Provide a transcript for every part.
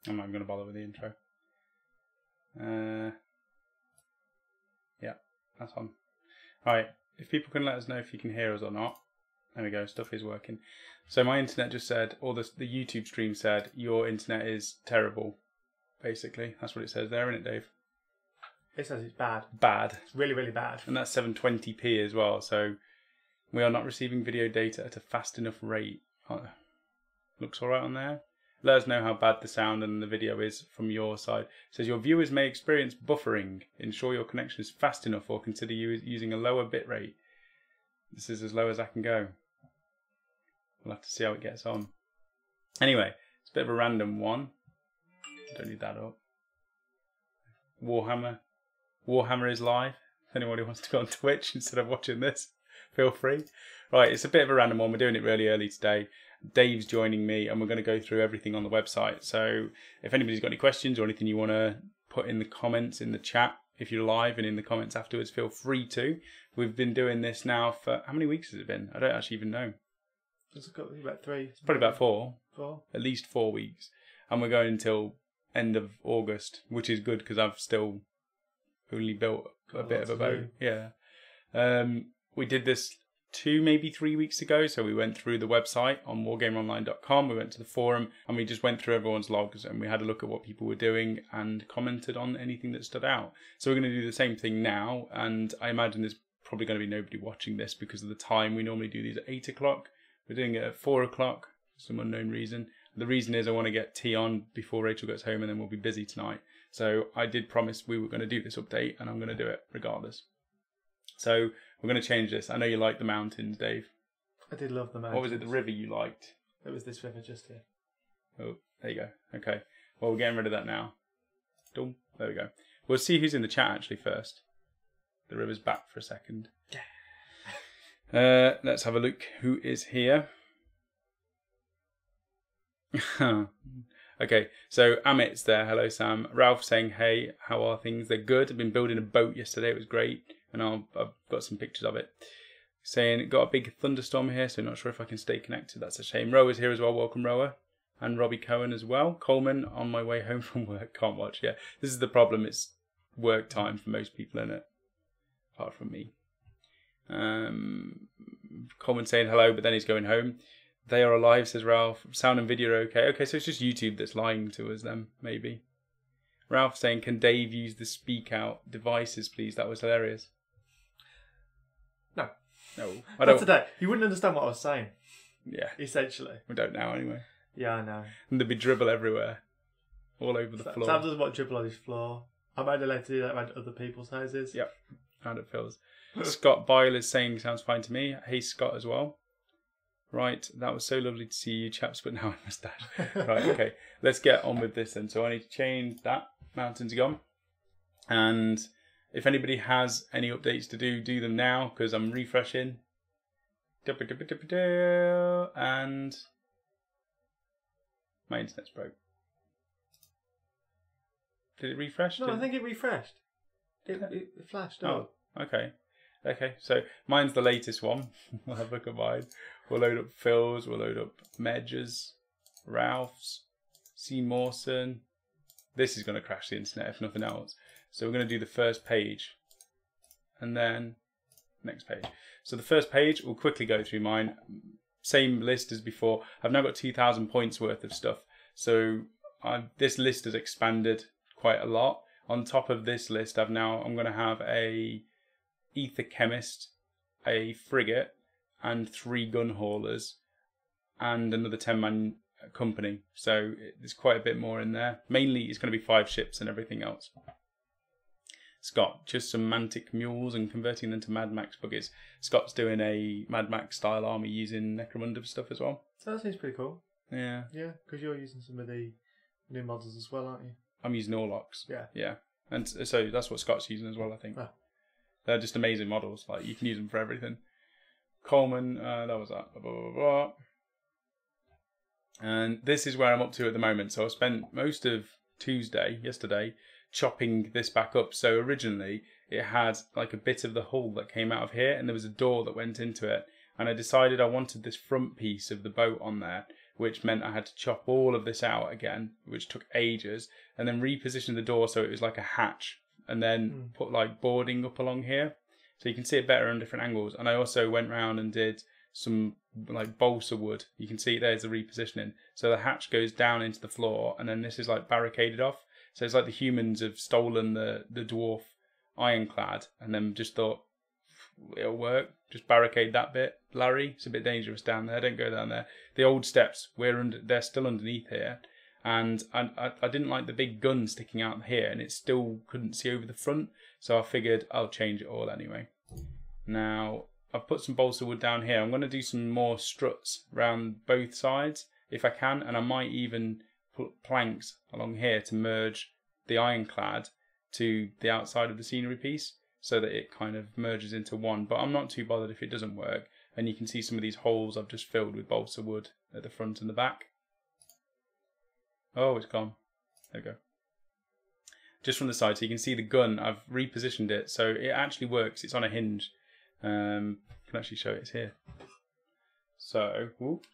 I'm not going to bother with the intro. Yeah, that's on. Alright, if people can let us know if you can hear us or not. There we go, stuff is working. So my internet just said, or the YouTube stream said, your internet is terrible. Basically, that's what it says there, isn't it, Dave? It says it's bad. Bad. It's really, really bad. And that's 720p as well, so we are not receiving video data at a fast enough rate. Looks alright on there. Let us know how bad the sound and the video is from your side. It says your viewers may experience buffering. Ensure your connection is fast enough or consider using a lower bit rate. This is as low as I can go. We'll have to see how it gets on. Anyway, it's a bit of a random one. Don't need that up. Warhammer. Warhammer is live. If anybody wants to go on Twitch instead of watching this, feel free. Right, it's a bit of a random one. We're doing it really early today. Dave's joining me and we're going to go through everything on the website. So if anybody's got any questions or anything you want to put in the comments in the chat, if you're live and in the comments afterwards, feel free to. We've been doing this now for, how many weeks has it been? I don't actually even know. It's got about 3. It's probably about 4. 4? At least 4 weeks. And we're going until end of August, which is good because I've still only built a bit of a boat. Yeah. We did this 2, maybe 3 weeks ago. So we went through the website on wargameronline.com. We went to the forum and we just went through everyone's logs and we had a look at what people were doing and commented on anything that stood out. So we're going to do the same thing now. And I imagine there's probably going to be nobody watching this because of the time. We normally do these at 8 o'clock. We're doing it at 4 o'clock for some unknown reason. The reason is I want to get tea on before Rachel gets home and then we'll be busy tonight. So I did promise we were going to do this update and I'm going to do it regardless. So we're going to change this. I know you like the mountains, Dave. I did love the mountains. What was it, the river you liked? It was this river just here. Oh, there you go. Okay. Well, we're getting rid of that now. Done. There we go. We'll see who's in the chat actually first. The river's back for a second. Let's have a look who is here. Okay, so Amit's there. Hello, Sam. Ralph saying, hey, how are things? They're good. I've been building a boat yesterday. It was great. And I've got some pictures of it. Saying, got a big thunderstorm here, so not sure if I can stay connected. That's a shame. Rower's here as well. Welcome, Rower. And Robbie Cohen as well. Coleman, on my way home from work. Can't watch. Yeah, this is the problem. It's work time for most people, isn't it? Apart from me. Coleman saying hello, but then he's going home. They are alive, says Ralph. Sound and video are okay. Okay, so it's just YouTube that's lying to us then, maybe. Ralph saying, can Dave use the speak out devices, please? That was hilarious. No. No. I don't. Today. You wouldn't understand what I was saying. Yeah. Essentially. We don't now, anyway. Yeah, I know. And there'd be dribble everywhere. All over the floor. Sam doesn't want dribble on his floor. I'm only allowed to do that around other people's houses. Yep. How it feels. Scott Byle is saying, sounds fine to me. Hey, Scott, as well. Right, that was so lovely to see you chaps, but now I must dash. Right, okay, let's get on with this then. So I need to change that. Mountains are gone. And if anybody has any updates to do them now, because I'm refreshing. And my internet's broke. Did it refresh? No, I think it refreshed. It flashed. Oh, okay. Okay, so mine's the latest one. We'll have a look at mine. We'll load up Phil's, we'll load up Medge's, Ralph's, C. Mawson. This is going to crash the internet if nothing else. So we're going to do the first page. And then next page. So the first page, we'll quickly go through mine. Same list as before. I've now got 2,000 points worth of stuff. So this list has expanded quite a lot. On top of this list, I'm going to have a ether chemist, a frigate, and 3 gun haulers, and another 10-man company. So there's quite a bit more in there. Mainly, it's going to be 5 ships and everything else. Scott, just some Mantic mules and converting them to Mad Max buggies. Scott's doing a Mad Max style army using Necromunda stuff as well. So that seems pretty cool. Yeah. Yeah, because you're using some of the new models as well, aren't you? I'm using Orlocks. Yeah. Yeah. And so that's what Scott's using as well, I think. Oh. They're just amazing models. Like, you can use them for everything. Coleman, that was that. Blah, blah, blah, blah. And this is where I'm up to at the moment. So I spent most of yesterday, chopping this back up. So originally, it had like a bit of the hull that came out of here, and there was a door that went into it. And I decided I wanted this front piece of the boat on there which meant I had to chop all of this out again, which took ages, and then reposition the door so it was like a hatch, and then put like boarding up along here, so you can see it better on different angles. And I also went round and did some like balsa wood. You can see there's the repositioning. So the hatch goes down into the floor, and then this is like barricaded off. So it's like the humans have stolen the dwarf ironclad, and then just thought it'll work. Just barricade that bit, Larry. It's a bit dangerous down there. Don't go down there. The old steps, they're still underneath here, and I didn't like the big gun sticking out here, and it still couldn't see over the front. So I figured I'll change it all anyway. Now I've put some balsa wood down here. I'm going to do some more struts around both sides if I can, and I might even put planks along here to merge the ironclad to the outside of the scenery piece, so that it kind of merges into one. But I'm not too bothered if it doesn't work. And you can see some of these holes I've just filled with balsa wood at the front and the back. Oh, it's gone. There we go. Just from the side, so you can see the gun. I've repositioned it, so it actually works. It's on a hinge. I can actually show it here. So, whoop,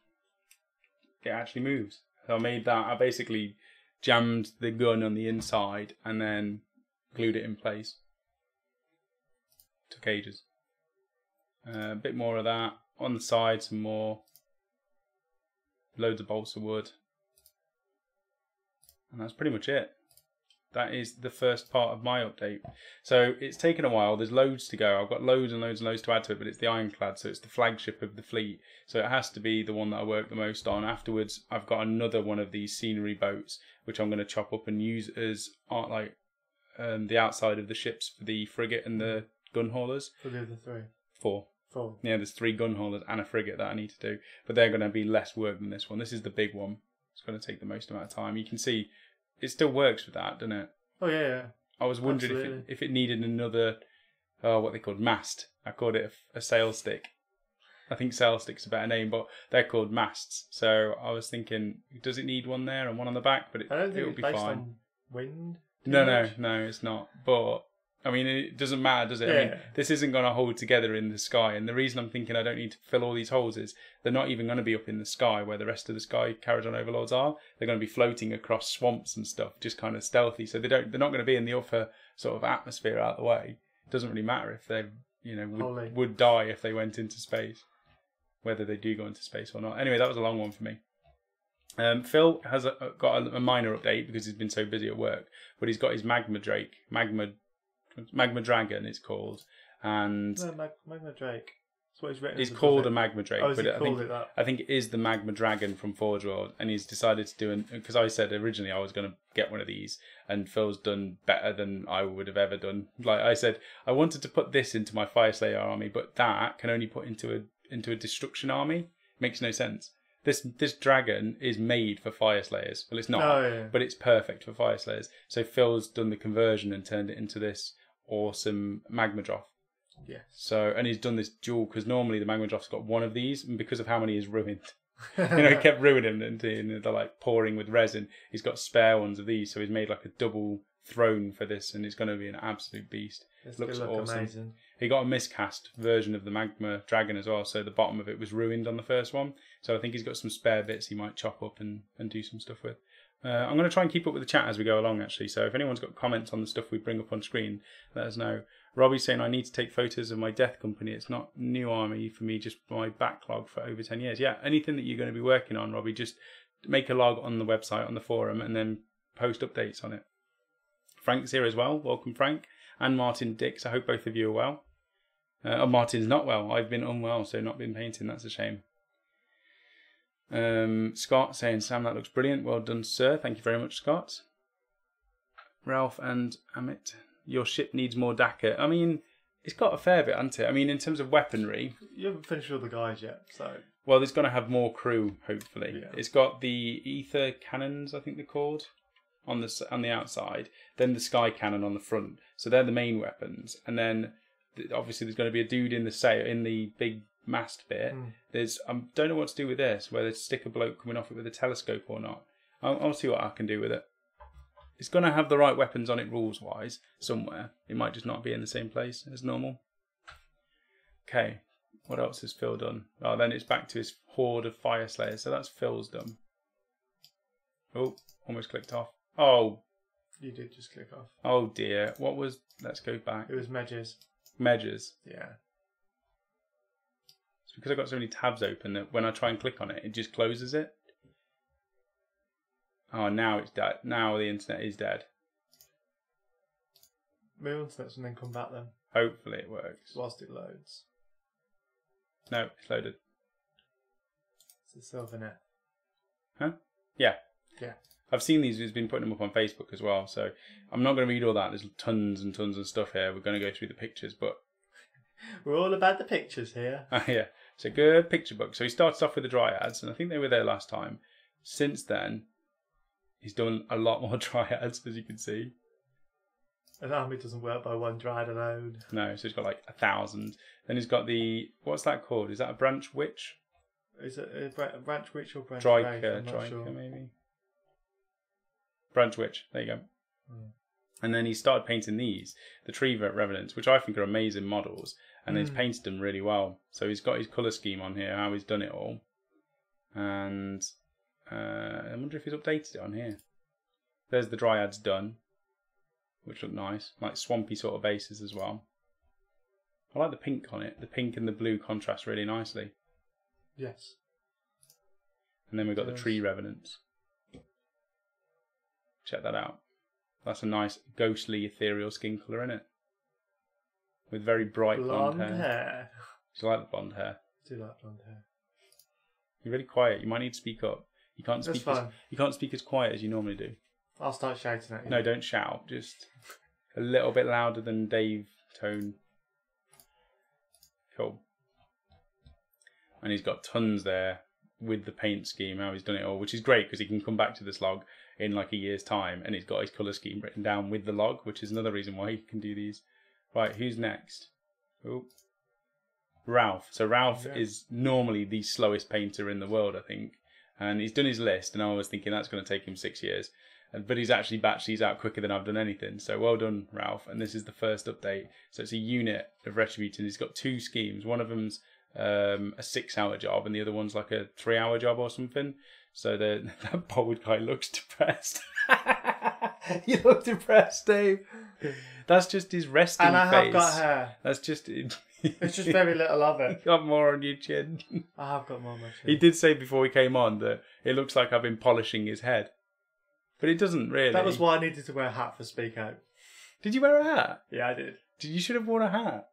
it actually moves. So I made that. I basically jammed the gun on the inside and then glued it in place. Took ages. A bit more of that on the side, some more. Loads of balsa wood, and that's pretty much it. That is the first part of my update. So it's taken a while. There's loads to go. I've got loads and loads and loads to add to it, but it's the ironclad, so it's the flagship of the fleet. So it has to be the one that I work the most on. Afterwards, I've got another one of these scenery boats, which I'm going to chop up and use as the outside of the ships for the frigate and the gun haulers. For the other three? Four. Yeah, there's 3 gun haulers and a frigate that I need to do, but they're going to be less work than this one. This is the big one. It's going to take the most amount of time. You can see it still works with that, doesn't it? Oh yeah. I was wondering if it needed another, what they called mast. I called it a sail stick. I think sail stick's a better name, but they're called masts. So I was thinking, does it need one there and one on the back? But I don't think it'll it's be based fine. on wind. No, it's not. But I mean, it doesn't matter, does it? Yeah. I mean, this isn't going to hold together in the sky. And the reason I'm thinking I don't need to fill all these holes is they're not even going to be up in the sky where the rest of the sky carriage on overlords are. They're going to be floating across swamps and stuff, just kind of stealthy. So they're not going to be in the upper sort of atmosphere out of the way. It doesn't really matter if they, would die if they went into space, whether they do go into space or not. Anyway, that was a long one for me. Phil has got a minor update because he's been so busy at work, but he's got his magma dragon, it's called, and Magma Drake. That's what he's written. It's called a magma drake, but I think it is the magma dragon from Forge World, and he's decided to do because I said originally I was going to get one of these, and Phil's done better than I would have ever done. Like I said, I wanted to put this into my Fire Slayer army, but that can only put into a destruction army. Makes no sense. This dragon is made for Fire Slayers. Well, it's not, but it's perfect for Fire Slayers. So Phil's done the conversion and turned it into this awesome Magmadroth. Yes. So, and he's done this dual, because normally the Magmadroth's got one of these, and because of how many he's ruined, he kept ruining them, and they're like pouring with resin. He's got spare ones of these, so he's made like a double throne for this, and it's going to be an absolute beast. It looks awesome. Amazing. He got a miscast version of the Magma Dragon as well, so the bottom of it was ruined on the first one. So I think he's got some spare bits he might chop up and do some stuff with. I'm going to try and keep up with the chat as we go along, actually. So if anyone's got comments on the stuff we bring up on screen, let us know. Robbie's saying, I need to take photos of my death company. It's not new army for me, just my backlog for over 10 years. Yeah, anything that you're going to be working on, Robbie, just make a log on the website, on the forum, and then post updates on it. Frank's here as well. Welcome, Frank. And Martin Dix. I hope both of you are well. Martin's not well. I've been unwell, so not been painting. That's a shame. Scott saying, Sam, that looks brilliant. Well done, sir. Thank you very much, Scott. Ralph and Amit, your ship needs more Dakar. I mean, it's got a fair bit, hasn't it? I mean, in terms of weaponry, you haven't finished all the guys yet, so. Well, it's going to have more crew, hopefully. Yeah. It's got the ether cannons, I think they're called, on the outside. Then the sky cannon on the front. So they're the main weapons. And then obviously there's going to be a dude in the sail, in the big mast bit. There's I don't know what to do with this, whether to stick a bloke coming off it with a telescope or not. I'll see what I can do with it. It's going to have the right weapons on it rules wise somewhere. It might just not be in the same place as normal. Okay, What else has Phil done? Oh, then it's back to his horde of fire slayers. So that's Phil's done. Oh, almost clicked off. Oh. You did just click off. Oh dear. What was... Let's go back. It was Medges. Measures. Yeah. It's because I've got so many tabs open that when I try and click on it, it just closes it. Oh, now it's dead. Now the internet is dead. Move on to that and then come back then. Hopefully it works. Whilst it loads. No, it's loaded. It's a silver net. Huh? Yeah. Yeah. I've seen these. He's been putting them up on Facebook as well. So I'm not going to read all that. There's tons and tons of stuff here. We're going to go through the pictures, but... We're all about the pictures here. Yeah. It's a good picture book. So he starts off with the Dryads, and I think they were there last time. Since then, he's done a lot more Dryads, as you can see. An army doesn't work by one Dryad alone. No, so he's got like 1,000. Then he's got the... What's that called? Is that a branch witch? Is it a branch witch or branch Dryker, wraith? I'm not Dryker sure. maybe. Branch witch. There you go. Hmm. And then he started painting these, the Tree Revenants, which I think are amazing models. And he's painted them really well. So he's got his colour scheme on here, how he's done it all. And I wonder if he's updated it on here. There's the Dryads done, which look nice. Like swampy sort of bases as well. I like the pink on it. The pink and the blue contrast really nicely. Yes. And then we've got the Tree Revenants. Check that out. That's a nice ghostly ethereal skin colour, isn't it? With very bright blonde hair. Do you like the blonde hair? I do like blonde hair. You're really quiet. You might need to speak up. You can't speak. You can't speak as quiet as you normally do. I'll start shouting at you. No, don't shout. Just a little bit louder than Dave tone. Cool. And he's got tons there with the paint scheme, how he's done it all, which is great because he can come back to this log in like a year's time and he's got his colour scheme written down with the log, which is another reason why he can do these. Right, who's next? Oh, Ralph. So Ralph is normally the slowest painter in the world, I think. And he's done his list and I was thinking that's going to take him 6 years. But he's actually batched these out quicker than I've done anything. So well done, Ralph. And this is the first update. So it's a unit of Retribution. He's got 2 schemes. One of them's a 6-hour job and the other one's like a 3-hour job or something. So that bold guy looks depressed. You look depressed, Dave. That's just his resting face. And I have got hair. That's just it. It's just very little of it. You got more on your chin. I have got more on my chin. He did say before he came on that it looks like I've been polishing his head. But it doesn't really. That was why I needed to wear a hat for Speak Out. Did you wear a hat? Yeah, I did. You should have worn a hat.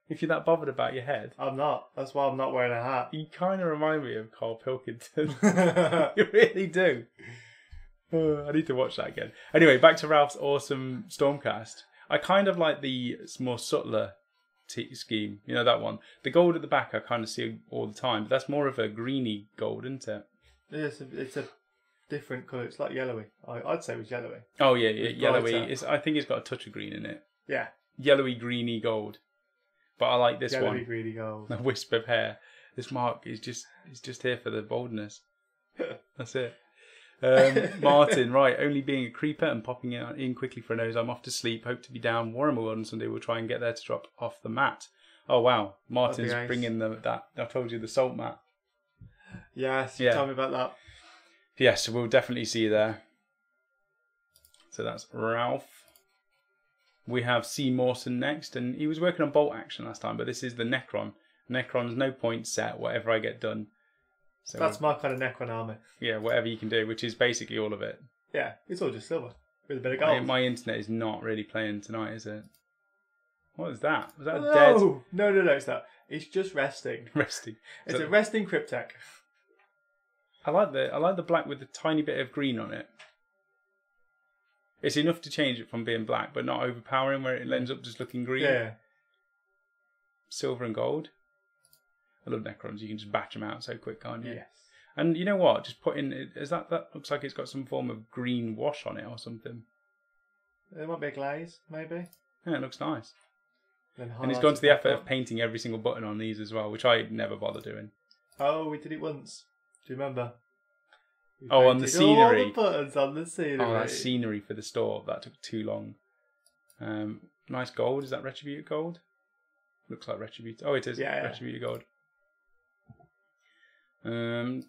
If you're that bothered about your head. I'm not. That's why I'm not wearing a hat. You kind of remind me of Carl Pilkington. You really do. I need to watch that again. Anyway, back to Ralph's awesome Stormcast. I kind of like the more subtler scheme. You know, that one. The gold at the back I kind of see all the time. But that's more of a greeny gold, isn't it? It's a different colour. It's like yellowy. I'd say it was yellowy. Oh, yeah, yellowy. I think it's got a touch of green in it. Yeah. Yellowy, greeny gold. But I like this one. Yellowy, greeny gold. A wisp of hair. This Mark is just here for the boldness. That's it. Martin, right, only being a creeper and popping in quickly for a nose. I'm off to sleep. Hope to be down Warhammer World on Sunday. We'll try and get there to drop off the mat. Oh, wow. Martin's bringing that. I told you, the salt mat. Yes, yeah. Tell me about that. Yes, we'll definitely see you there. So that's Ralph. We have C. Mawson next, and he was working on bolt action last time, but this is the Necron. Necron's no point set, whatever I get done. So that's my kind of Necron army. Yeah, whatever you can do, which is basically all of it. Yeah, it's all just silver with a bit of gold. My internet is not really playing tonight, is it? What is that? Was that dead? No, it's not. It's just resting. Resting. It's a resting Cryptek. I like the black with a tiny bit of green on it. It's enough to change it from being black, but not overpowering where it ends up just looking green. Yeah. Silver and gold. I love Necrons. You can just batch them out so quick, can't you? Yes. And you know what? Just put in... That looks like it's got some form of green wash on it or something. There might be a glaze, maybe. Yeah, it looks nice. And he's gone to the effort of painting every single button on these as well, which I never bother doing. Oh, we did it once. Do you remember? On the scenery. All the buttons on the scenery. Oh, that scenery for the store. That took too long. Nice gold. Is that Retributed gold? Looks like Retributed. Oh, it is. Yeah. Retributed gold. And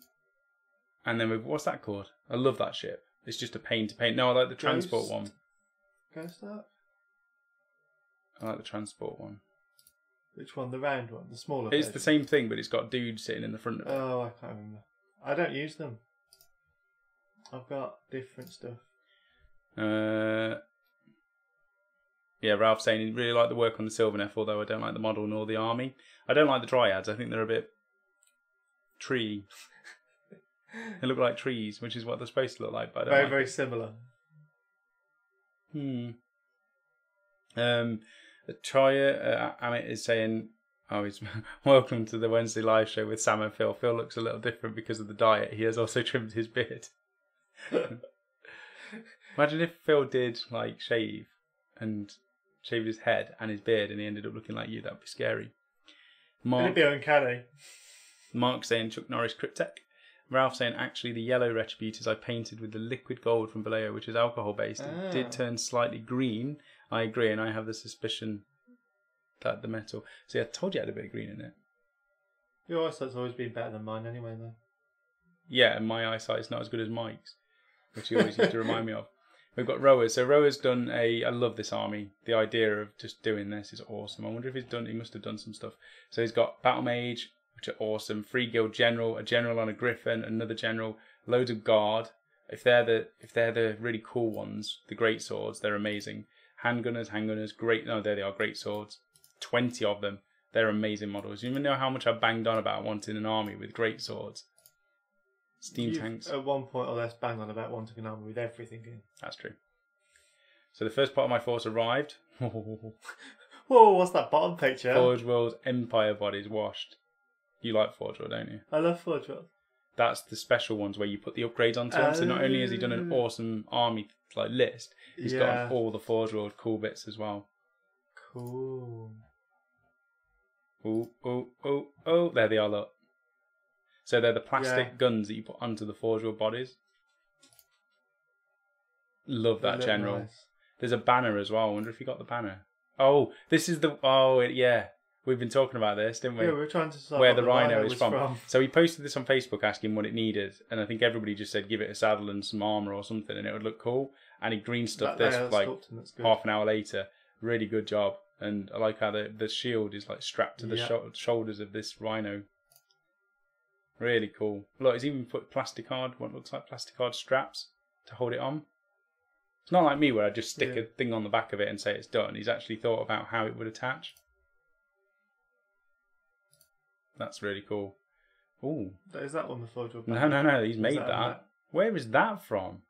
then what's that called? I love that ship. It's just a pain to paint. No, I like the transport one. Ghost Ark? I like the transport one. Which one? The round one? The smaller It's version? the same thing, but it's got dudes sitting in the front of it. Oh, I can't remember. I don't use them. I've got different stuff. Yeah, Ralph saying he really liked the work on the Sylvaneth, although I don't like the model nor the army. I don't like the Dryads. I think they're a bit tree. They look like trees, which is what they're supposed to look like. But I don't Very similar. Chaya Amit is saying, he's welcome to the Wednesday live show with Sam and Phil. Phil looks a little different because of the diet. He has also trimmed his beard. Imagine if Phil did like shave and shaved his head and his beard and he ended up looking like you. That'd be scary. It'd be uncanny. Mark saying Chuck Norris Cryptech. Ralph saying actually the yellow Retributors I painted with the liquid gold from Vallejo, which is alcohol based. It did turn slightly green. I agree, and I have the suspicion that the metal. See, I told you it had a bit of green in it. Your eyesight's always been better than mine anyway, though. Yeah, and my eyesight's not as good as Mike's, which he always used to remind me of. We've got Rowers. So Rowers done I love this army. The idea of just doing this is awesome. I wonder if he must have done some stuff. So he's got Battle Mage, which are awesome. Free Guild General, a General on a Griffin, another General, loads of Guard. If they're the really cool ones, the Great Swords, they're amazing. Handgunners, great. No, there they are, Great Swords. 20 of them. They're amazing models. You even know how much I banged on about wanting an army with Great Swords. Steam tanks. At one point or less bang on about wanting an army with everything in. That's true. So the first part of my force arrived. Whoa, what's that bottom picture? Forge World Empire bodies washed. You like Forge World, don't you? I love Forge World. That's the special ones where you put the upgrades onto them. So not only has he done an awesome army list, he's got all the Forge World cool bits as well. Cool. Oh, there they are, look. So they're the plastic guns that you put onto the Forge World bodies. Love that general. Nice. There's a banner as well. I wonder if you got the banner. Oh, this is the... Oh, yeah. We've been talking about this, didn't we? Yeah, we were trying to decide where the rhino is from. So he posted this on Facebook asking what it needed, and I think everybody just said give it a saddle and some armour or something, and it would look cool. And he green stuffed this half an hour later. Really good job. And I like how the shield is strapped to the shoulders of this rhino. Really cool. Look, he's even put what looks like plastic card straps to hold it on. It's not like me where I just stick a thing on the back of it and say it's done. He's actually thought about how it would attach. That's really cool. Ooh. Is that on the photo? No. He's made that. Where is that from?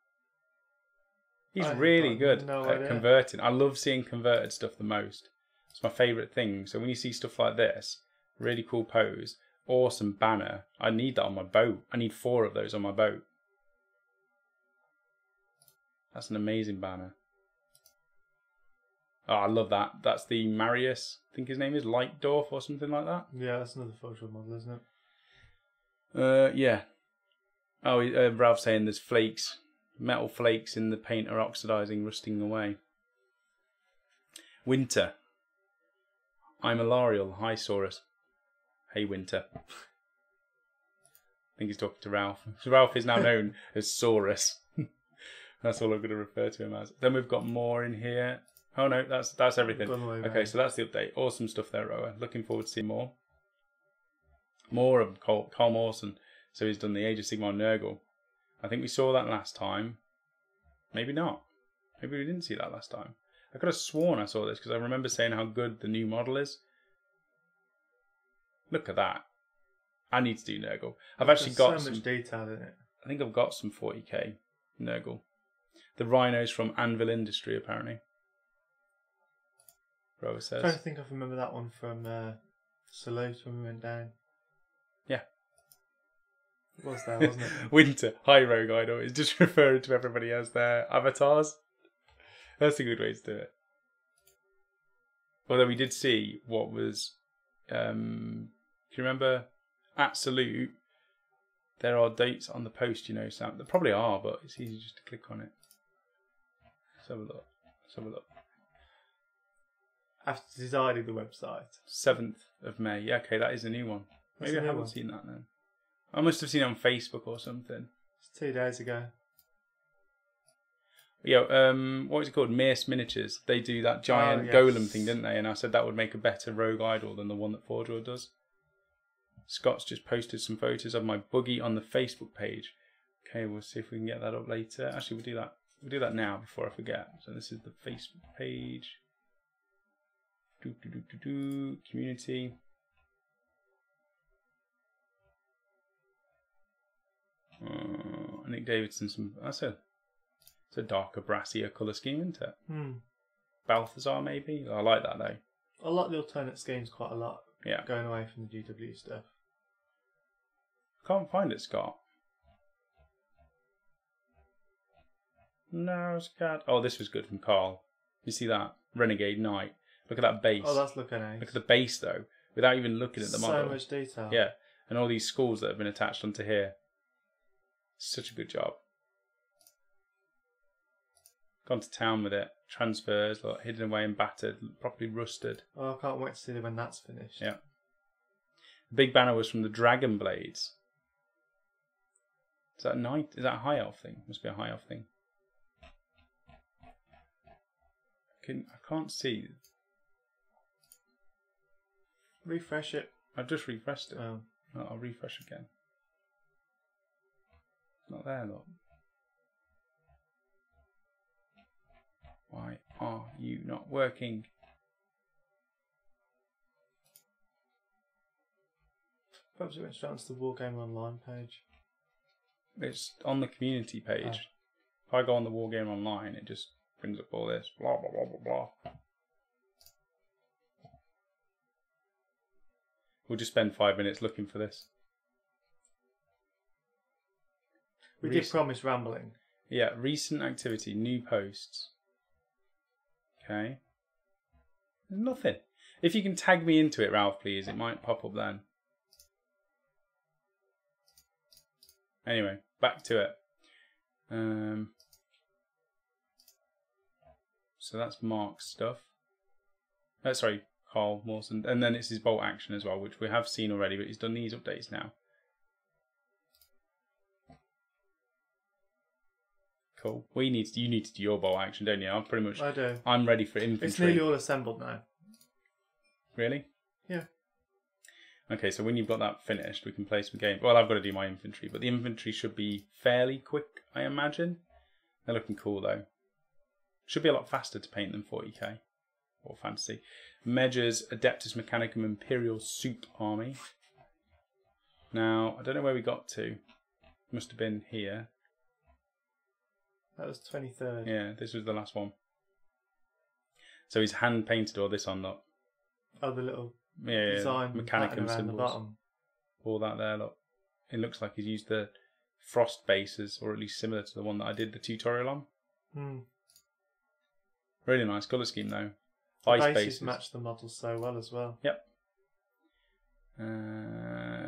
He's really good at converting. I love seeing converted stuff the most. It's my favourite thing. So when you see stuff like this, really cool pose, awesome banner. I need that on my boat. I need 4 of those on my boat. That's an amazing banner. Oh, I love that. That's the Marius, I think his name is, Lightdorf or something like that. Yeah, that's another photo model, isn't it? Yeah. Oh, Ralph's saying there's flakes, metal flakes in the paint are oxidising, rusting away. Winter. I'm Alariel. Hi, Saurus. Hey, Winter. I think he's talking to Ralph. Ralph is now known as Saurus. That's all I'm going to refer to him as. Then we've got more in here. Oh no, that's everything. Okay, so that's the update. Awesome stuff there, Roa. Looking forward to seeing more. More of Carl Mawson. So he's done the Age of Sigmar Nurgle. I think we saw that last time. Maybe not. Maybe we didn't see that last time. I could have sworn I saw this because I remember saying how good the new model is. Look at that. I need to do Nurgle. I've actually got so much detail in it. I think I've got some 40k Nurgle. The rhinos from Anvil Industry, apparently. Roa says. I'm trying to think if I remember that one from Salute when we went down. Yeah. It was there, wasn't it? Winter. Hi, Rogue Idol. It's just referring to everybody as their avatars. That's a good way to do it. Although we did see what was... do you remember at Salute, there are dates on the post, Sam. There probably are, but it's easy just to click on it. Let's have a look. After designing the website. 7th of May. Yeah, okay, that is a new one. Maybe I haven't seen that then. I must have seen it on Facebook or something. It's 2 days ago. What was it called? Mearce Miniatures. They do that giant yes. golem thing, didn't they? And I said that would make a better rogue idol than the one that Forgeworld does. Scott's just posted some photos of my buggy on the Facebook page. Okay, we'll see if we can get that up later. Actually, we'll do that. We'll do that now before I forget. So this is the Facebook page. Community. Nick Davidson. That's a darker, brassier colour scheme, isn't it? Balthazar, maybe? I like that, though. I like the alternate schemes quite a lot. Yeah. Going away from the GW stuff. Can't find it, Scott. No, Scott. Oh, this was good from Carl. You see that? Renegade Knight. Look at that base. Oh, that's looking nice. Look at the base, though, without even looking at the model. So much detail. Yeah, and all these skulls that have been attached onto here. Such a good job. Gone to town with it. Transfers, like, hidden away and battered, properly rusted. Oh, I can't wait to see when that's finished. Yeah. The big banner was from the Dragon Blades. Is that a knight? Is that a high elf thing? Must be a high elf thing. I can't see. Refresh it. I've just refreshed it. Oh. I'll refresh again. It's not there, look. Why are you not working? Perhaps it went straight onto the Wargammer Online page. It's on the community page. Oh. If I go on the Wargammer Online, it just brings up all this. Blah, blah, blah, blah, blah. We'll just spend 5 minutes looking for this. We did promise rambling. Yeah, recent activity, new posts. Okay. There's nothing. If you can tag me into it, Ralph, please, it might pop up then. Anyway, back to it. So that's Mark's stuff. Sorry, Carl Mawson. And then it's his bolt action as well, which we have seen already, but he's done these updates now. Cool. You need to do your bolt action, don't you? I do. I'm ready for infantry. It's nearly all assembled now. Really? Yeah. Okay, so when you've got that finished, we can play some games. Well, I've got to do my infantry, but the infantry should be fairly quick, I imagine. They're looking cool, though. Should be a lot faster to paint than 40k. Or fantasy. Measures Adeptus Mechanicum Imperial Soup Army. Now, I don't know where we got to. Must have been here. That was 23rd. Yeah, this was the last one. So he's hand painted all this on that. Oh, the little design Mechanicum around symbols. the bottom. All that there, look. It looks like he's used the frost bases, or at least similar to the one that I did the tutorial on. Really nice colour scheme though. The bases match the models so well as well. Yep.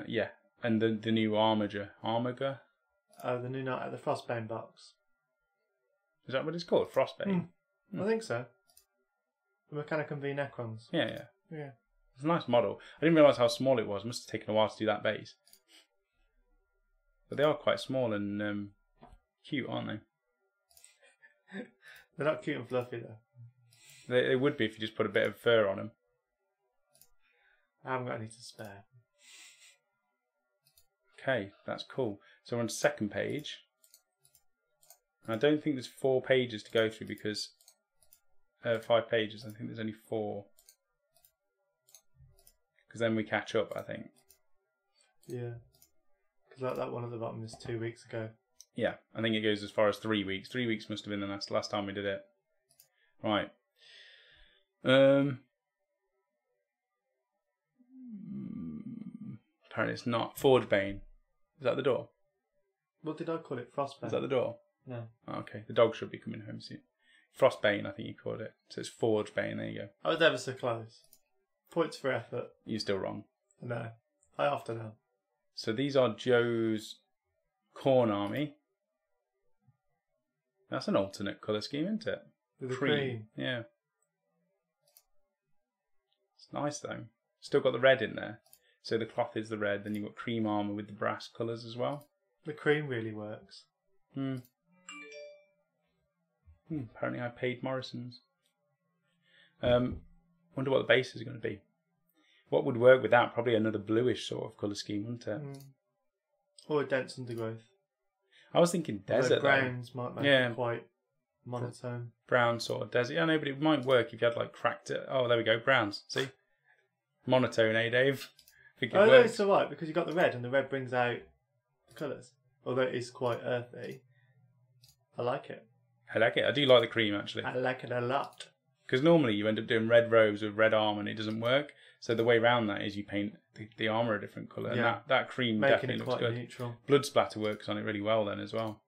Yeah, and the new Armiger. Oh, the new Knight at the Frostbane box. Is that what it's called? Frostbane? I think so. The Mechanicum v Necrons. Yeah. Yeah. It's a nice model. I didn't realise how small it was. It must have taken a while to do that base. But they are quite small and cute, aren't they? They're not cute and fluffy though. They would be if you just put a bit of fur on them. I haven't got any to spare. Okay, that's cool. So we're on the second page. And I don't think there's 4 pages to go through because 5 pages. I think there's only 4. Because then we catch up, I think. Yeah. Because like that one at the bottom is 2 weeks ago. Yeah, I think it goes as far as 3 weeks. 3 weeks must have been the last time we did it. Right. Apparently it's not. Forgebane. Is that the door? What did I call it? Frostbane? Is that the door? No. Oh, okay, the dog should be coming home soon. Frostbane, I think you called it. So it's Forgebane, there you go. I was ever so close. Points for effort. You're still wrong. No, I often am. So these are Joe's Corn Army. That's an alternate colour scheme, isn't it? With the cream. Yeah. It's nice though. Still got the red in there. So the cloth is the red, then you've got cream armour with the brass colours as well. The cream really works. Apparently I paid Morrison's. Wonder what the base is going to be. What would work with that? Probably another bluish sort of colour scheme, wouldn't it? Or a dense undergrowth. I was thinking desert. Browns might make it quite monotone. Brown sort of desert. Yeah, no, but it might work if you had like cracked it. Oh, there we go. Browns. See? Monotone, eh, Dave? I think it works. No, it's alright because you've got the red and the red brings out the colours. Although it is quite earthy. I like it. I like it. I do like the cream, actually. I like it a lot. Because normally you end up doing red robes with red armour and it doesn't work. So the way around that is you paint the armour a different colour. And that cream making definitely it looks quite good. neutral. Blood splatter works on it really well then as well.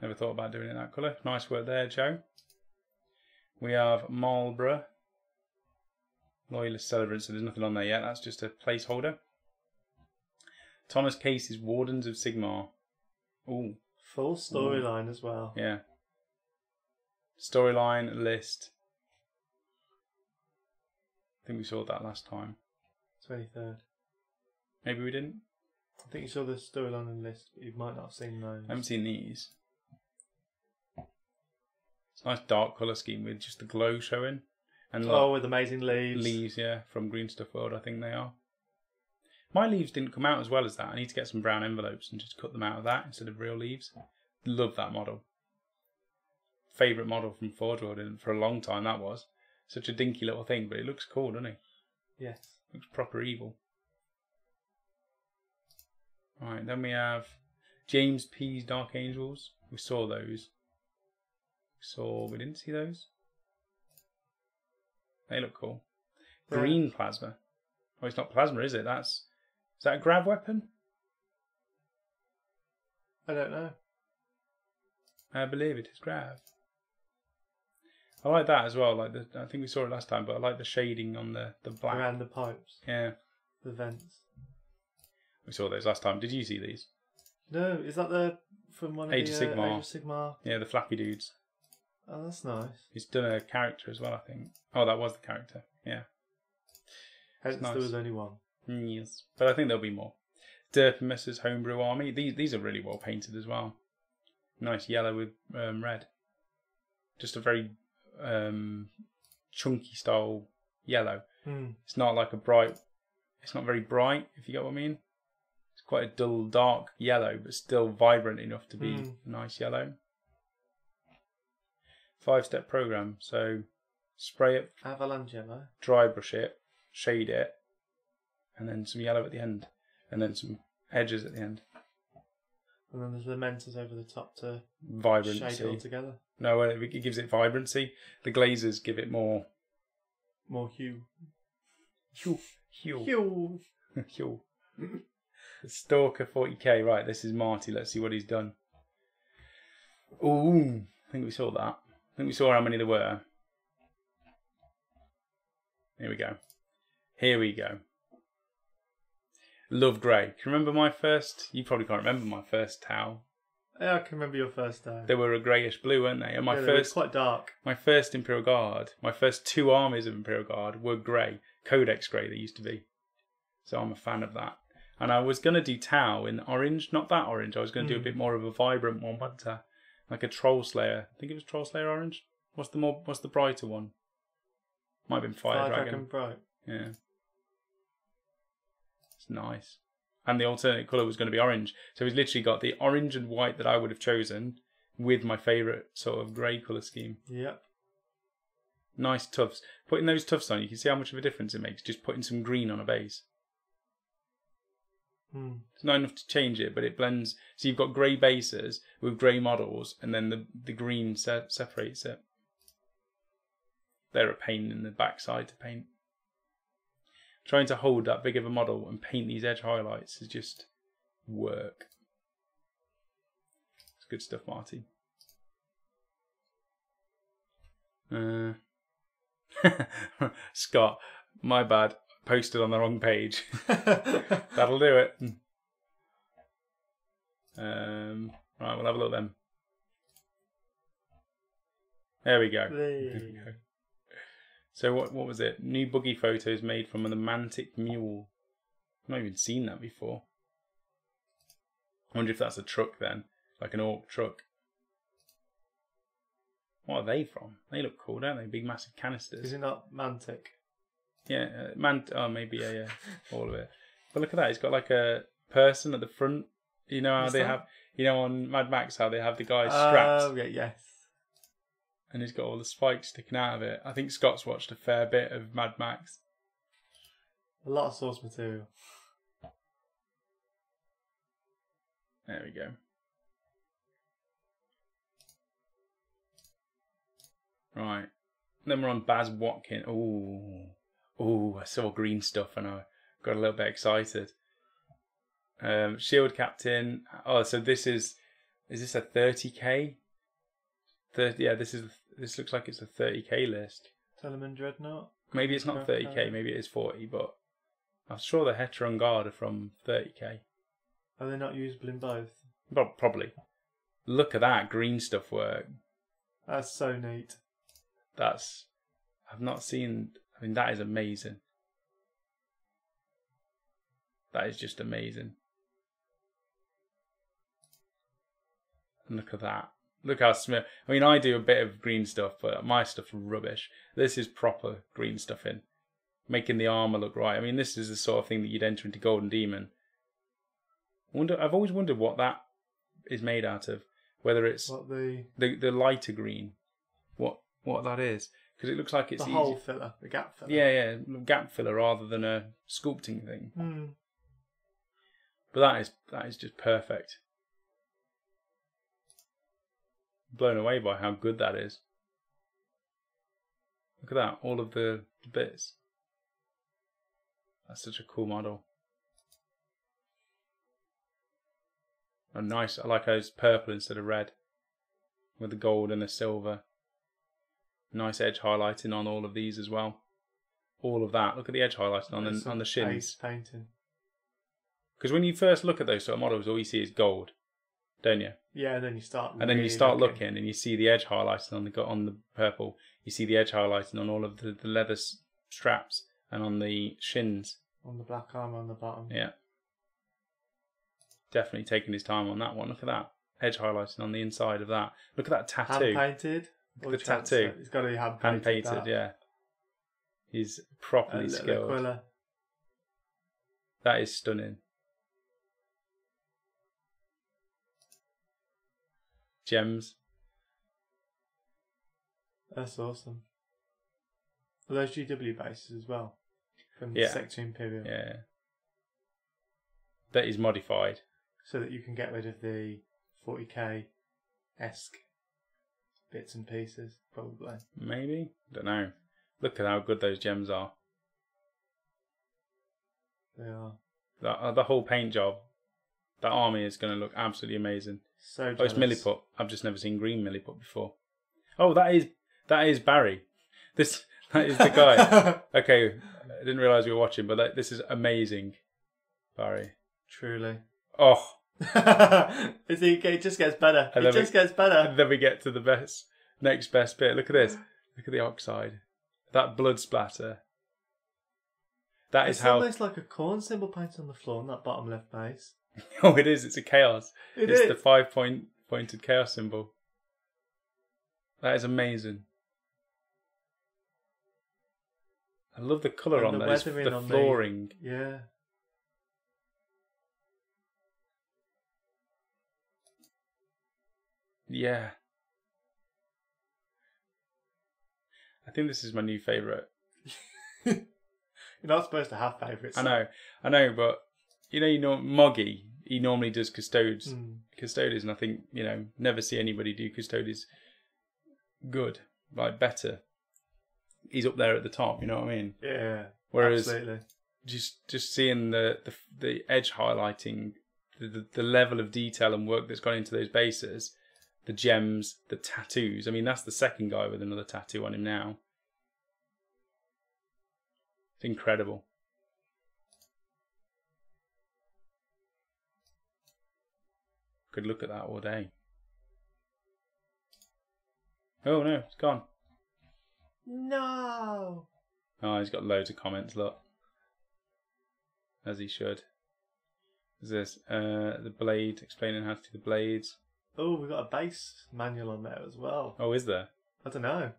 Never thought about doing it that colour. Nice work there, Joe. We have Marlborough. Loyalist Celebrant, so there's nothing on there yet. That's just a placeholder. Thomas Case's Wardens of Sigmar. Ooh. Full storyline as well. Yeah. Storyline, list. I think we saw that last time. 23rd. Maybe we didn't? I think you saw the storyline and list, but you might not have seen those. I haven't seen these. It's a nice dark colour scheme with just the glow showing. And with amazing leaves. Leaves, yeah, from Green Stuff World, I think they are. My leaves didn't come out as well as that. I need to get some brown envelopes and just cut them out of that instead of real leaves. Love that model. Favourite model from Forge World for a long time, that was. Such a dinky little thing, but it looks cool, doesn't it? Yes. Looks proper evil. Right, then we have James P's Dark Angels. We saw those. We didn't see those. They look cool. Green plasma. Oh, it's not plasma, is it? Is that a grav weapon? I don't know. I believe it is grav. I like that as well. I think we saw it last time, but I like the shading on the black. Around the pipes. Yeah. The vents. We saw those last time. Did you see these? No, is that from one of Age the of Sigmar. Age of Sigmar? Yeah, the flappy dudes. Oh, that's nice. He's done a character as well, I think. Oh, that was the character. Yeah. Hence nice. There was only one. Yes, but I think there'll be more. Derpimus's Homebrew Army. These are really well painted as well. Nice yellow with red. Just a very chunky style yellow. It's not like it's not very bright, if you get what I mean. It's quite a dull, dark yellow, but still vibrant enough to be a nice yellow. 5-step program. So spray it. Avalanche yellow. Dry brush it. Shade it. And then some yellow at the end. And then some edges at the end. And then there's the mentors over the top to vibrancy. Shade it all together. No, it gives it vibrancy. The glazers give it more hue. Hue. Hue. Hue. Stalker 40k. Right, this is Marty. Let's see what he's done. Ooh, I think we saw that. I think we saw how many there were. Here we go. Love grey. Can you remember my first? You probably can't remember my first Tau. Yeah, I can remember your first day. They were a greyish blue, weren't they? And they were quite dark. My first Imperial Guard, my first 2 armies of Imperial Guard were grey. Codex grey they used to be. So I'm a fan of that. And I was going to do Tau in orange. Not that orange. I was going to do a bit more of a vibrant one. But like a Troll Slayer. I think it was Troll Slayer orange. What's the brighter one? Might have been Fire Dragon. Bright. Yeah. It's nice. And the alternate colour was going to be orange. So he's literally got the orange and white that I would have chosen with my favourite sort of grey colour scheme. Yep. Nice tufts. Putting those tufts on, you can see how much of a difference it makes. Just putting some green on a base. It's not enough to change it, but it blends. So you've got grey bases with grey models, and then the green separates it. They're a pain in the backside to paint. Trying to hold that big of a model and paint these edge highlights is just work. It's good stuff, Marty. Scott, my bad. Posted on the wrong page. That'll do it. Right, we'll have a look then. There we go. So what was it? New buggy photos made from the Mantic Mule. I've not even seen that before. I wonder if that's a truck then, like an orc truck. What are they from? They look cool, don't they? Big, massive canisters. Is it not Mantic? Yeah, oh, maybe, yeah, all of it. But look at that. It's got like a person at the front. You know how they have, on Mad Max, how they have the guy strapped. Oh, yeah, yes. And he's got all the spikes sticking out of it. I think Scott's watched a fair bit of Mad Max. A lot of source material. There we go. Right. Then we're on Baz Watkin. Ooh, I saw green stuff and I got a little bit excited. Shield Captain. Oh, so this is this a 30k? Yeah, this looks like it's a 30k list. Telemann Dreadnought? Maybe it's not 30k, maybe it is 40, but I'm sure the Heteron Guard are from 30k. Are they not usable in both? Well, probably. Look at that green stuff work. That's so neat. I've not seen, I mean, that is amazing. That is just amazing. And look at that. Look how smooth. I mean, I do a bit of green stuff, but my stuff's rubbish. This is proper green stuff in. Making the armour look right. I mean, this is the sort of thing that you'd enter into Golden Demon. I've always wondered what that is made out of. Whether it's the lighter green. What that is. Because it looks like it's the hole filler, the gap filler. Yeah, gap filler rather than a sculpting thing. Mm. But that is just perfect. Blown away by how good that is. Look at that, all of the bits. That's such a cool model. Oh, nice. I like how it's purple instead of red, with the gold and the silver. Nice edge highlighting on all of these as well. All of that. Look at the edge highlighting on the shins. Ace painting. Because when you first look at those sort of models, all you see is gold, don't you? Yeah, and then you start. And then you start looking, and you see the edge highlighting on the purple. You see the edge highlighting on all of the leather straps and on the shins. On the black armour on the bottom. Yeah. Definitely taking his time on that one. Look at that edge highlighting on the inside of that. Look at that tattoo. Hand painted. Look at the tattoo. It's got to be hand painted. Yeah. He's properly skilled. Aquila. That is stunning. Gems. That's awesome. Are those GW bases as well? From the Sector Imperial. Yeah. That is modified. So that you can get rid of the 40k-esque bits and pieces, probably. Maybe? Don't know. Look at how good those gems are. They are. The whole paint job. That army is going to look absolutely amazing. So jealous. Oh, it's Milliput. I've just never seen green Milliput before. Oh, that is Barry. That is the guy. Okay, I didn't realise we were watching, but this is amazing. Barry. Truly. Oh. It just gets better. It just gets better. And then we get to the next best bit. Look at this. Look at the oxide. That blood splatter. It's almost like a corn symbol painted on the floor on that bottom left base. Oh, it is. It's a chaos. It's the 5-pointed chaos symbol. That is amazing. I love the colour on those. The flooring. Yeah. Yeah. I think this is my new favourite. You're not supposed to have favourites. I know, but you know, Moggy, he normally does custodies, and I think, never see anybody do custodies good, like better. He's up there at the top, you know what I mean? Yeah. Whereas absolutely. just seeing the edge highlighting, the level of detail and work that's gone into those bases, the gems, the tattoos. I mean, that's the second guy with another tattoo on him now. It's incredible. Could look at that all day. Oh no, it's gone. No. Oh, he's got loads of comments, look. As he should. Is this the blade, explaining how to do the blades. Oh, we've got a base manual on there as well. Oh, is there? I don't know.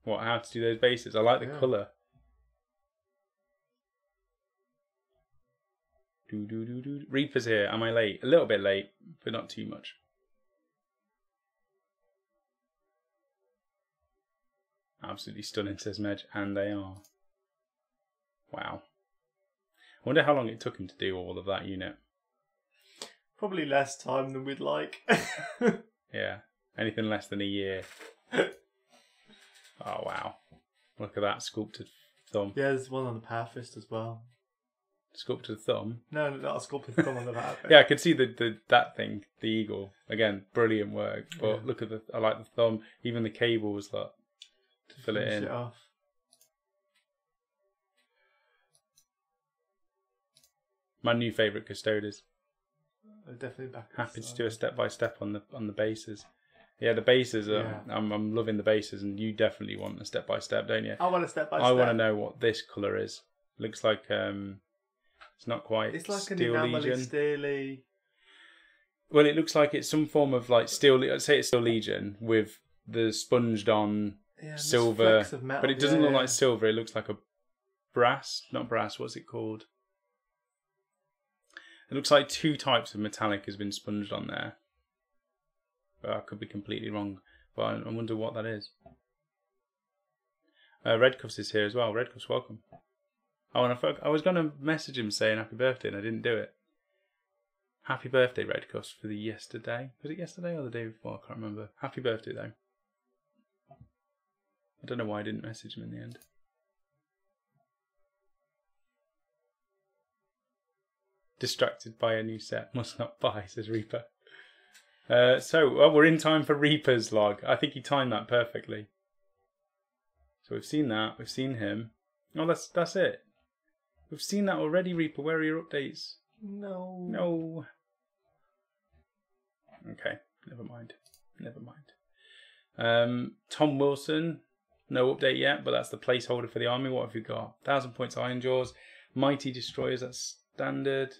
What, how to do those bases? I like the colour. Reaper's here. Am I late? A little bit late, but not too much. Absolutely stunning, says Medj, and they are. Wow. I wonder how long it took him to do all of that unit. Probably less time than we'd like. Yeah, anything less than a year. Oh, wow. Look at that sculpted thumb. Yeah, there's one on the power fist as well. Sculpted thumb? No, not a sculpted thumb on the power fist. Yeah, I could see that thing, the eagle. Again, brilliant work. But look at I like the thumb. Even the cables, look, to fill it in. It off. My new favourite Custodes. Definitely back. Happy to do a step by step on the bases. Yeah, the bases are. Yeah. I'm loving the bases, and you definitely want a step by step, don't you? I want a step by step. I want to know what this colour is. Looks like it's not quite. It's like Steel an Legion. steely. Well, it looks like it's some form of like steel. I'd say it's Steel Legion with the sponged on silver, metal, but it doesn't look like silver. It looks like a brass, not brass. What's it called? It looks like two types of metallic has been sponged on there. But I could be completely wrong. But I wonder what that is. Redcuffs is here as well. Redcuffs, welcome. Oh, and I was going to message him saying happy birthday and I didn't do it. Happy birthday, Redcuffs, for the yesterday. Was it yesterday or the day before? I can't remember. Happy birthday, though. I don't know why I didn't message him in the end. Distracted by a new set. Must not buy, says Reaper. We're in time for Reaper's log. I think he timed that perfectly. So we've seen that. We've seen him. Oh, that's it. We've seen that already, Reaper. Where are your updates? No. Okay. Never mind. Tom Wilson. No update yet, but that's the placeholder for the army. What have you got? 1,000 points Iron Jaws. Mighty Destroyers. That's standard.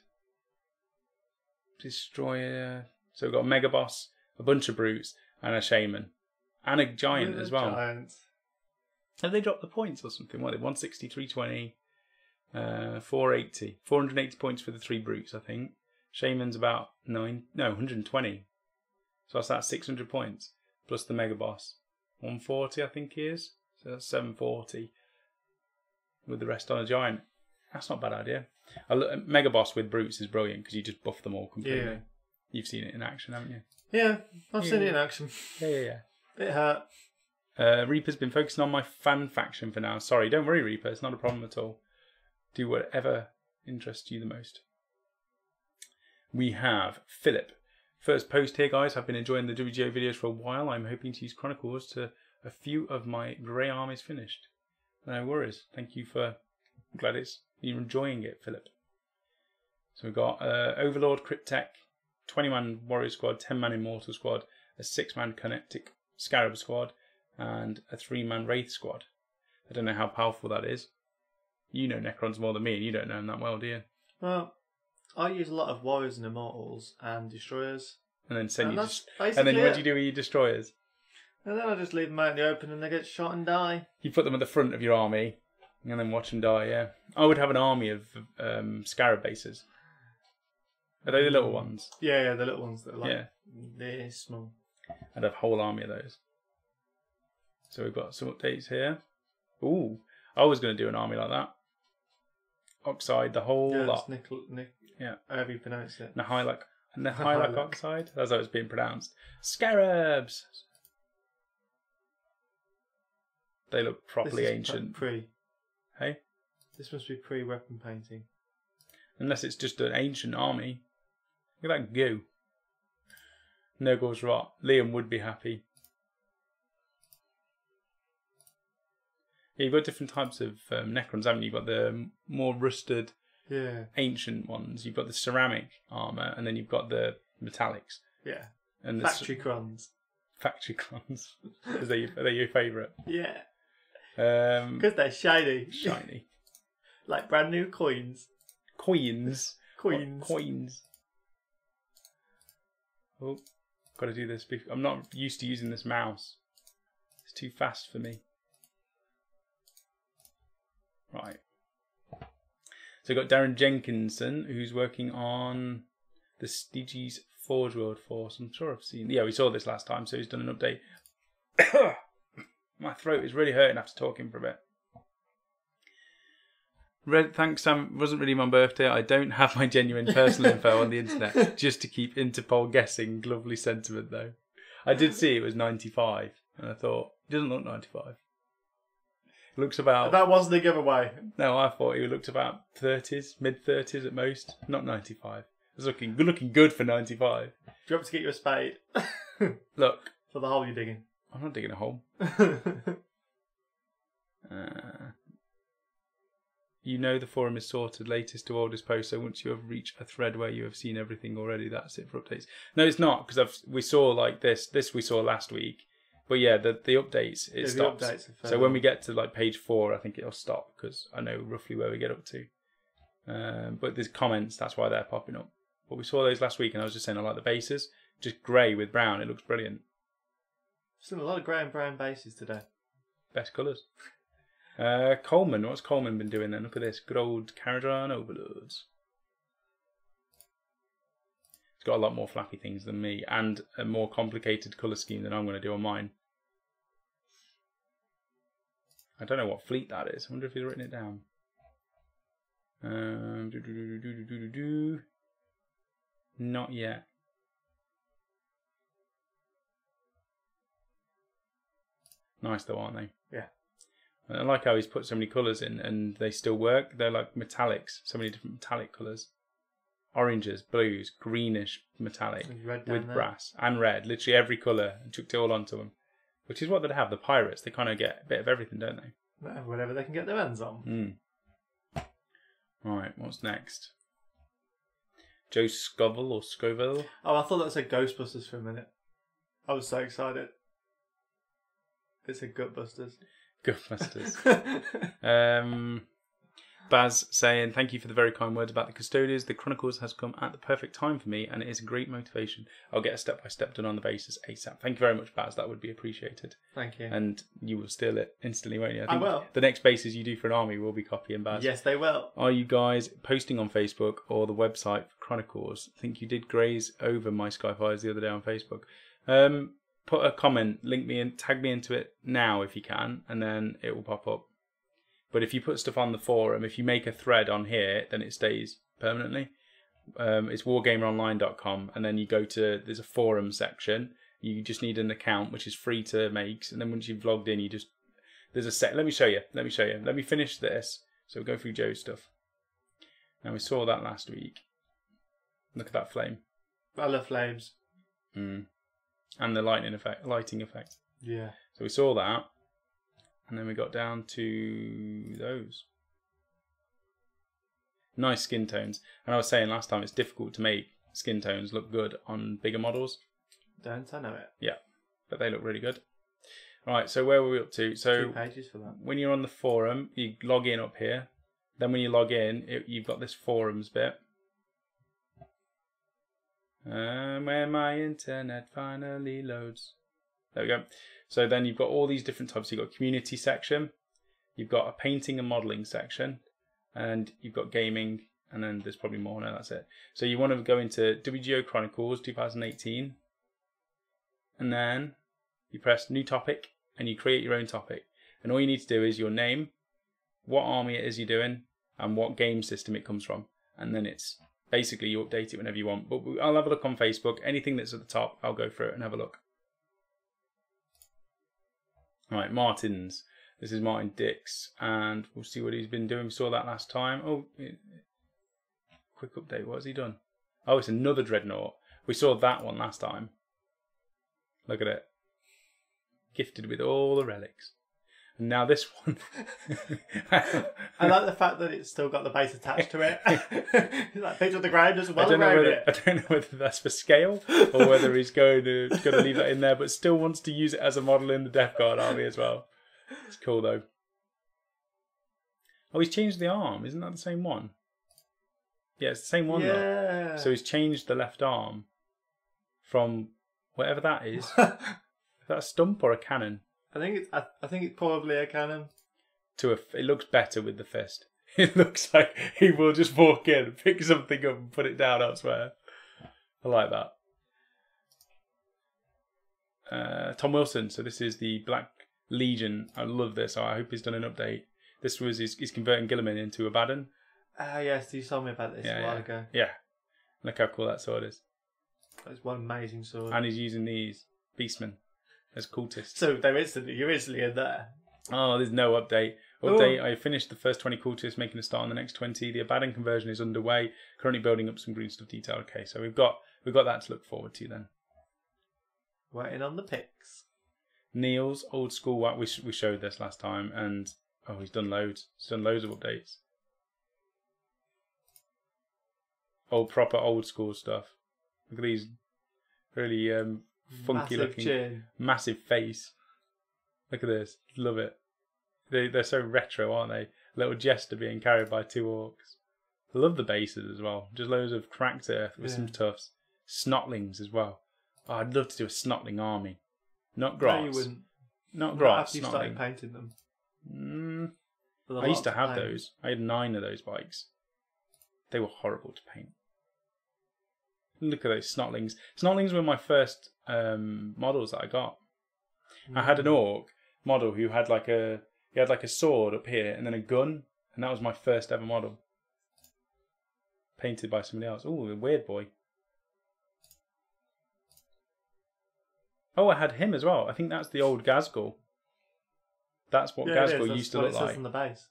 Destroyer. So we've got a Mega Boss, a bunch of Brutes, and a Shaman. And a Giant as well. Giant. Have they dropped the points or something? What are they? 160, 320, 480. 480 points for the 3 Brutes, I think. Shaman's about 120. So that's 600 points. Plus the Mega Boss. 140, I think he is. So that's 740. With the rest on a Giant. That's not a bad idea. Mega Boss with Brutes is brilliant because you just buff them all completely. Yeah. You've seen it in action, haven't you? Yeah, I've seen it in action. Yeah. It hurt. Reaper's been focusing on my fan faction for now. Sorry, don't worry, Reaper. It's not a problem at all. Do whatever interests you the most. We have Philip. First post here, guys. I've been enjoying the WGO videos for a while. I'm hoping to use Chronicles to a few of my grey armies finished. No worries. Thank you for... I'm glad you're enjoying it, Philip. So we've got Overlord Cryptek, 20-man Warrior Squad, 10-man Immortal Squad, a 6-man Kinetic Scarab Squad, and a 3-man Wraith Squad. I don't know how powerful that is. You know Necrons more than me, and you don't know them that well, do you? Well, I use a lot of Warriors and Immortals and Destroyers. And then what do you do with your Destroyers? And then I just leave them out in the open and they get shot and die. You put them at the front of your army, and then watch them die, yeah. I would have an army of Scarab bases. Are they the little ones? Yeah, the little ones that are like they're small. I'd have a whole army of those. So we've got some updates here. Ooh, I was going to do an army like that. Oxide, the whole lot. Yeah, however you pronounce it. Nihilak Oxide? That's how it's being pronounced. Scarabs! They look properly ancient. Hey? This must be pre-weapon painting. Unless it's just an ancient army. Look at that goo. Nurgle's Rot. Liam would be happy. Yeah, you've got different types of Necrons, haven't you? You've got the more rusted, ancient ones. You've got the ceramic armour, and then you've got the metallics. Yeah. And Factory Crons. Factory Crons. Are they your favourite? Yeah. Because they're shiny. Shiny. Like brand new coins. Coins. Coins. What coins. Oh, got to do this. I'm not used to using this mouse. It's too fast for me. Right. So we've got Darren Jenkinson, who's working on the Styges Forge World Force. I'm sure I've seen... Yeah, we saw this last time, so he's done an update. My throat is really hurting after talking for a bit. Thanks, Sam. It wasn't really my birthday. I don't have my genuine personal info on the internet, just to keep Interpol guessing. Lovely sentiment, though. I did see it was 95, and I thought, it doesn't look 95. It looks about... That wasn't a giveaway. No, I thought he looked about 30s, mid-30s at most, not 95. It's looking good for 95. Do you want me to get you a spade? Look. For the hole you're digging. I'm not digging a hole. You know the forum is sorted, latest to oldest post, so once you have reached a thread where you have seen everything already, that's it for updates. No, it's not, because we saw like this we saw last week. But yeah, the updates, it stops. The updates so when we get to like page 4, I think it'll stop, because I know roughly where we get up to. But there's comments, that's why they're popping up. But we saw those last week, and I was just saying I like the bases. Just grey with brown, it looks brilliant. I've seen a lot of grey and brown bases today. Best colours. Coleman, what's Coleman been doing then? Look at this, good old Caradron Overlords. He's got a lot more flappy things than me, and a more complicated colour scheme than I'm going to do on mine. I don't know what fleet that is. I wonder if he's written it down. Not yet. Nice though, aren't they? Yeah. I like how he's put so many colours in and they still work. They're like metallics, so many different metallic colours. Oranges, blues, greenish metallic with brass and red. Literally every colour, and chucked it all onto them. Which is what they'd have. The pirates, they kind of get a bit of everything, don't they? Whatever they can get their hands on. Right, what's next? Joe Scoville or Scoville? Oh, I thought that said Ghostbusters for a minute. I was so excited. It said Gutbusters. Gutbusters. Baz saying, thank you for the very kind words about the Custodians. The Chronicles has come at the perfect time for me, and it is a great motivation. I'll get a step-by-step done on the basis ASAP. Thank you very much, Baz. That would be appreciated. Thank you. And you will steal it instantly, won't you? I will. The next bases you do for an army will be copying Baz. Yes, they will. Are you guys posting on Facebook or the website for Chronicles? I think you did graze over my Skyfires the other day on Facebook. Put a comment, link me in, tag me into it now if you can, and then it will pop up. But if you put stuff on the forum, if you make a thread on here, then it stays permanently. It's wargameronline.com, and then you go to, there's a forum section. You just need an account, which is free to make. And then once you've logged in, there's a set. Let me show you. Let me finish this. So we'll go through Joe's stuff. Now we saw that last week. Look at that flame. I love flames. And the lighting effect. Yeah. So we saw that. And then we got down to those. Nice skin tones. And I was saying last time it's difficult to make skin tones look good on bigger models. Don't I know it? Yeah, but they look really good. Right, so where were we up to? So 2 pages for that. When you're on the forum, you log in up here. Then when you log in, you've got this forums bit. When my internet finally loads. There we go. So then you've got all these different types. You've got a community section, you've got a painting and modelling section, and you've got gaming, and then there's probably more. No, that's it. So you want to go into WGO Chronicles 2018, and then you press new topic, and you create your own topic. And all you need to do is your name, what army it is you're doing, and what game system it comes from. And then it's basically you update it whenever you want. But I'll have a look on Facebook. Anything that's at the top, I'll go through it and have a look. Right, Martin's. This is Martin Dix, and we'll see what he's been doing. We saw that last time. Oh, quick update. What has he done? Oh, it's another Dreadnought. We saw that one last time. Look at it. Gifted with all the relics. And now this one. I like the fact that it's still got the base attached to it. It's like picture of the ground as well around it. I don't know whether that's for scale or whether he's going to leave that in there, but still wants to use it as a model in the Death Guard army as well. It's cool though. Oh, he's changed the arm. Isn't that the same one? Yeah, it's the same one. Yeah. Though. So he's changed the left arm from whatever that is. Is that a stump or a cannon? I think it's probably a cannon. It looks better with the fist. It looks like he will just walk in, pick something up, and put it down elsewhere. I like that. Tom Wilson. So this is the Black Legion. I love this. I hope he's done an update. This was he's converting Guilliman into Abaddon. Yes, you told me about this a while ago. Yeah. Look how cool that sword is. That's one amazing sword. And he's using these Beastmen as cultists. So you're instantly in there. Oh, there's no update. Update, I finished the first 20 cultists, making a start on the next 20. The Abaddon conversion is underway. Currently building up some green stuff detail. Okay, so we've got that to look forward to then. Waiting on the pics. Neil's old school we showed this last time, and he's done loads. He's done loads of updates. Proper old school stuff. Look at these really funky looking chin. Massive face. Look at this. Love it. They're so retro, aren't they? A little jester being carried by 2 orcs. I love the bases as well. Just loads of cracked earth with some tufts. Snotlings as well. Oh, I'd love to do a snotling army. Not grass. No, you wouldn't. Not grass. After you started painting them. I used to have those. I had 9 of those bikes. They were horrible to paint. Look at those snotlings. Snotlings were my first models that I got. I had an orc model who had like a sword up here and then a gun, and that was my first ever model. Painted by somebody else. Oh, a weird boy. Oh, I had him as well. I think that's the old Gazgul. That's what Gazgul used to look like. It says on the base.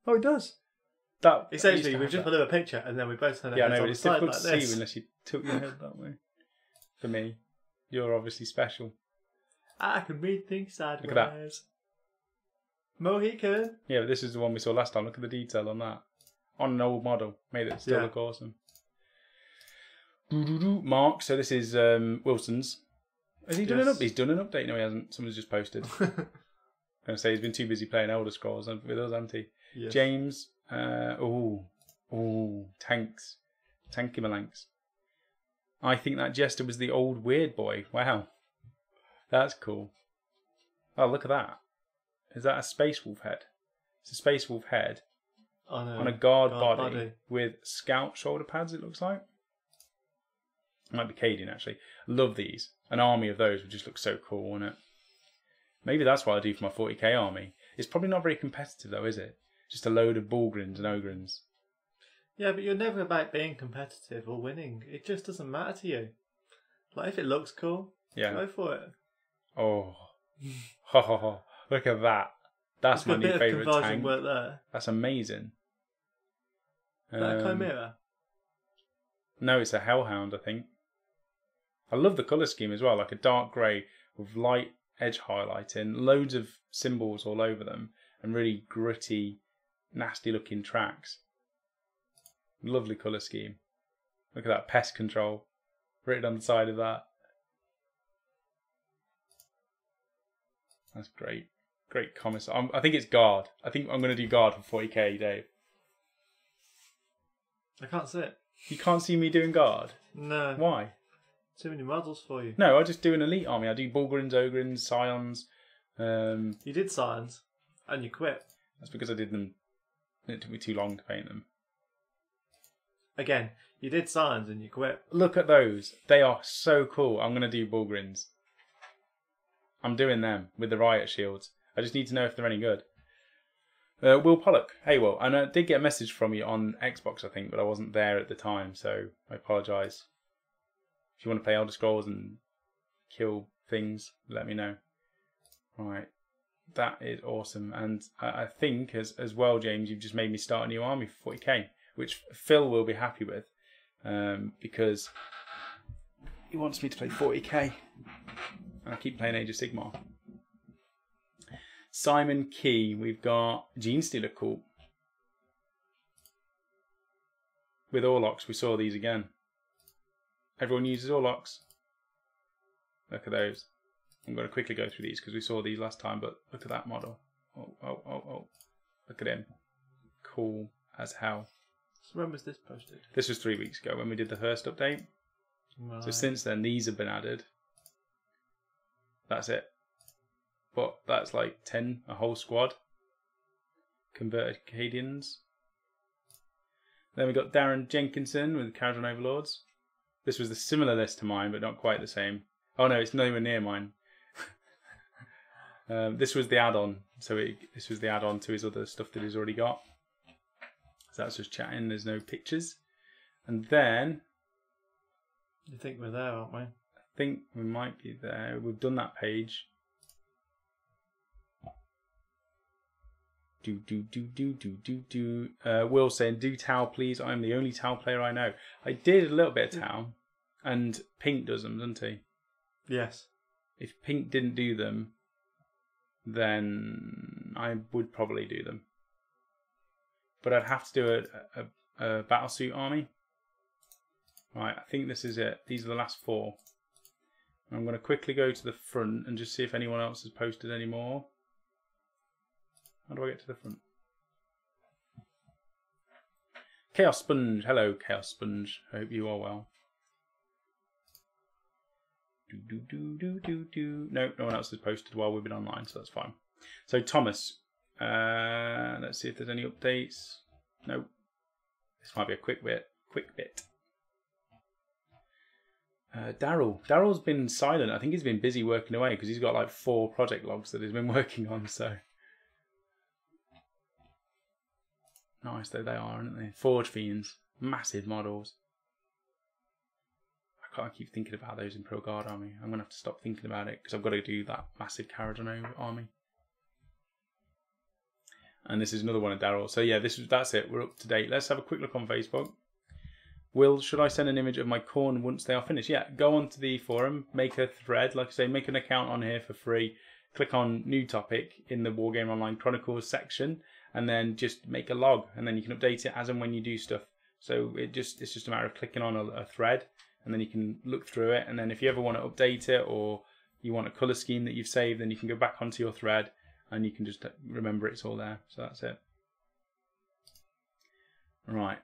Oh, it does. Essentially, we've just put a picture and then we both turn our heads on the side like this. Yeah, I know, but it's difficult to see unless you tilt your head that way. For me, you're obviously special. I can read things sideways. Look at that. Mohican. Yeah, but this is the one we saw last time. Look at the detail on that. On an old model. Made it still look awesome. Mark, so this is Wilson's. Has he done an update? He's done an update. No, he hasn't. Someone's just posted. I'm going to say he's been too busy playing Elder Scrolls with us, hasn't he? Yes. James. Tanks. Tanky Malanks. I think that jester was the old weird boy. Wow. That's cool. Oh, look at that. Is that a Space Wolf head? It's a Space Wolf head on a guard body with scout shoulder pads, it looks like. It might be Cadian, actually. Love these. An army of those would just look so cool, wouldn't it? Maybe that's what I do for my 40k army. It's probably not very competitive, though, is it? Just a load of Bullgrins and Ogrins. Yeah, but you're never about being competitive or winning. It just doesn't matter to you. Like, if it looks cool, go for it. Oh. Ho, ho, ho. Look at that. That's my new favourite tank. Work there. That's amazing. Is that a Chimera? No, it's a Hellhound, I think. I love the colour scheme as well, like a dark grey with light edge highlighting, loads of symbols all over them, and really gritty, nasty looking tracks. Lovely colour scheme. Look at that, pest control written on the side of that. That's great. Great comments. I think it's guard. I think I'm going to do guard for 40k, Dave. I can't see it. You can't see me doing guard? No. Why? Too many models for you. No, I just do an elite army. I do Bullgrins, Ogrins, Scions. You did Scions, and you quit. That's because I did them. It took me too long to paint them. Again, you did Scions and you quit. Look at those. They are so cool. I'm going to do Bullgrins. I'm doing them with the riot shields. I just need to know if they're any good. Will Pollock. Hey, Will. And I did get a message from you on Xbox, I think, but I wasn't there at the time, so I apologise. If you want to play Elder Scrolls and kill things, let me know. Right. That is awesome. And I think, as well, James, you've just made me start a new army for 40k, which Phil will be happy with, because he wants me to play 40k. And I keep playing Age of Sigmar. Simon Key. We've got Gene Stealer. Cool. With Orlocks, we saw these again. Everyone uses Orlocks. Look at those. I'm going to quickly go through these because we saw these last time, but look at that model. Oh. Look at him. cool as hell. So when was this posted? This was 3 weeks ago when we did the first update. Right. So since then, these have been added. That's it. But that's like 10, a whole squad. Converted Acadians. Then we got Darren Jenkinson with Caradron Overlords. This was the similar list to mine, but not quite the same. Oh no, it's nowhere near mine. This was the add-on. So this was the add-on to his other stuff that he's already got. So that's just chatting. There's no pictures. And then... You think we're there, aren't we? I think we might be there. We've done that page. Will saying, do Tau please. I'm the only Tau player I know. I did a little bit of Tau. And Pink does them, doesn't he? Yes. If Pink didn't do them, then I would probably do them. But I'd have to do a battlesuit army. Right, I think this is it. These are the last 4. I'm going to quickly go to the front and just see if anyone else has posted any more. How do I get to the front? Chaos Sponge. Hello, Chaos Sponge. I hope you are well. No, no one else has posted while we've been online, so that's fine. So Thomas, let's see if there's any updates. No, this might be a quick bit. Daryl's been silent. I think he's been busy working away because he's got like 4 project logs that he's been working on. So nice though they are, aren't they? Forge Fiends, massive models. I can't keep thinking about those in Pro Guard army. I'm gonna have to stop thinking about it because I've got to do that massive Caradron army. And this is another one of Daryl. So yeah, that's it. We're up to date. Let's have a quick look on Facebook. Will, should I send an image of my corn once they are finished? Yeah, go onto the forum, make a thread. Like I say, make an account on here for free. Click on new topic in the Wargaming Online Chronicles section, and then just make a log, and then you can update it as and when you do stuff. So it's just a matter of clicking on a thread, and then you can look through it. And then if you ever want to update it, or you want a color scheme that you've saved, then you can go back onto your thread, and you can just remember it's all there. So that's it. Right.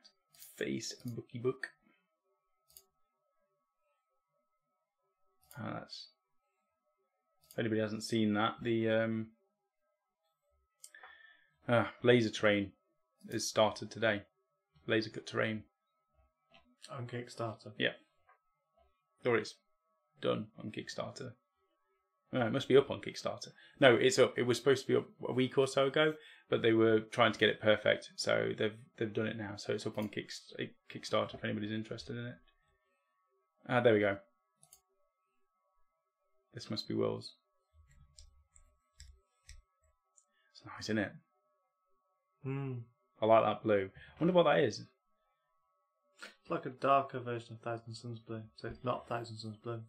Facebook. That's, if anybody hasn't seen that, the laser train is started today. Laser cut terrain on Kickstarter. Yeah, or it's done on Kickstarter. No, it must be up on Kickstarter. No, it's up. It was supposed to be up a week or so ago, but they were trying to get it perfect, so they've done it now. So it's up on Kickstarter if anybody's interested in it. There we go. This must be Will's. It's nice, isn't it? I like that blue. I wonder what that is. It's like a darker version of Thousand Suns blue, so it's not Thousand Suns blue.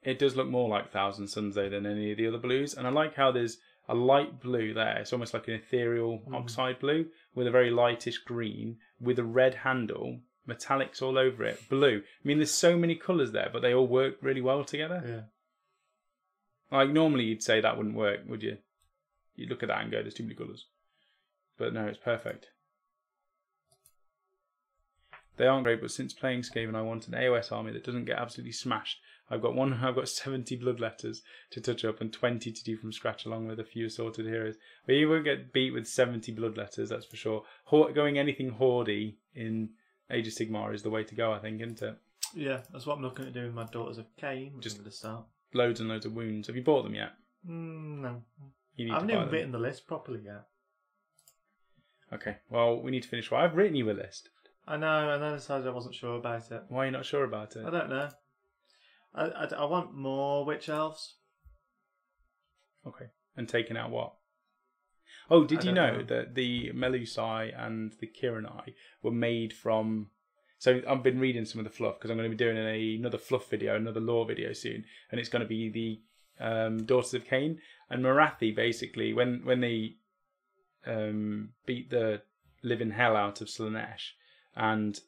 It does look more like Thousand Suns though than any of the other blues, and I like how there's a light blue there. It's almost like an ethereal oxide blue with a very lightish green with a red handle, metallics all over it, blue. I mean, there's so many colours there, but they all work really well together. Yeah. Like normally you'd say that wouldn't work, would you? You'd look at that and go, there's too many colours. But no, it's perfect. They aren't great, but since playing Skaven, I want an AOS army that doesn't get absolutely smashed. I've got 70 bloodletters to touch up and 20 to do from scratch, along with a few assorted heroes. But you won't get beat with 70 bloodletters, that's for sure. Going anything hoardy in Age of Sigmar is the way to go, I think, isn't it? Yeah, that's what I'm looking at doing with my Daughters of Cain. Just at the start. Loads and loads of wounds. Have you bought them yet? No. You need I haven't to buy even them. written the list properly yet. Okay, well, we need to finish. Well, I've written you a list. I know, and then I decided I wasn't sure about it. Why are you not sure about it? I don't know. I want more witch elves. Okay, and taking out what? Oh, did you know that the Melusai and the Kiranai were made from... So I've been reading some of the fluff because I'm going to be doing another fluff video, another lore video soon, and it's going to be the Daughters of Cain. And Marathi, basically, when they beat the living hell out of Slaanesh and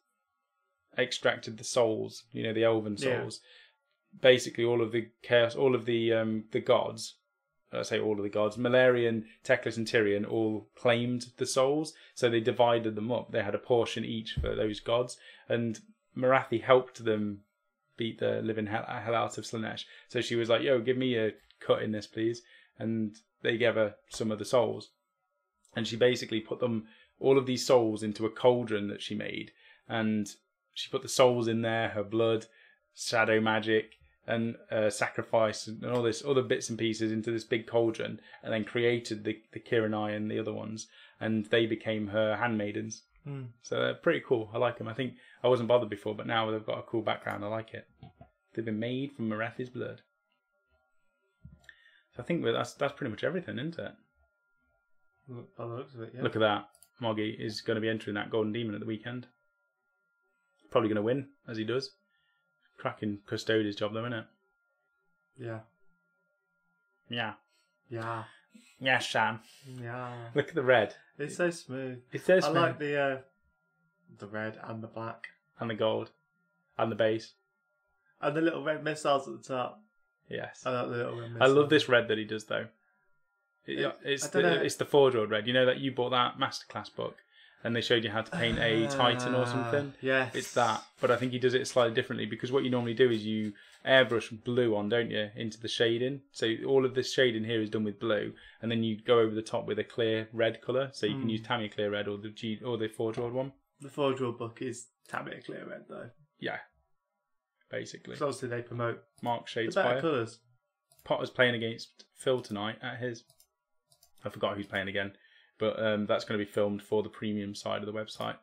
extracted the souls, the elven souls, basically all of the chaos, all of the gods I say all of the gods, Malarian, Teclis and Tyrion all claimed the souls, so they divided them up. They had a portion each for those gods, and Marathi helped them beat the living hell out of Slaanesh. So she was like, yo, give me a cut in this, please. And they gave her some of the souls. And she basically put them, all of these souls, into a cauldron that she made. And she put the souls in there, her blood, shadow magic, and sacrifice, and all this other bits and pieces into this big cauldron, and then created the Kiranai and the other ones. And they became her handmaidens. So they're pretty cool. I like them. I think I wasn't bothered before, but now they've got a cool background. I like it. They've been made from Marathi's blood. So I think that's pretty much everything, isn't it? By the looks of it, yeah. Look at that. Moggy is going to be entering that Golden Demon at the weekend. Probably going to win, as he does. Cracking custodian's job, though, isn't it? Yeah. Yeah. Yeah. Yeah, Shan. Yeah. Look at the red. It's so smooth. It's so smooth. I like the red and the black. And the gold. And the base. And the little red missiles at the top. Yes. I like the little red missiles. I love this red that he does, though. It's the Forge red. You know that you bought that masterclass book and they showed you how to paint a Titan or something? Yes. It's that. But I think he does it slightly differently, because what you normally do is you airbrush blue on, don't you, into the shading. So all of this shading here is done with blue, and then you go over the top with a clear red colour. So you can use Tamiya Clear Red or the Forge Red one. The Forge Red book is Tamiya Clear Red, though. Yeah. Basically. So obviously they promote Mark Shadespire. the better colours. Potter's playing against Phil tonight at his. I forgot who's playing again, but that's going to be filmed for the premium side of the website.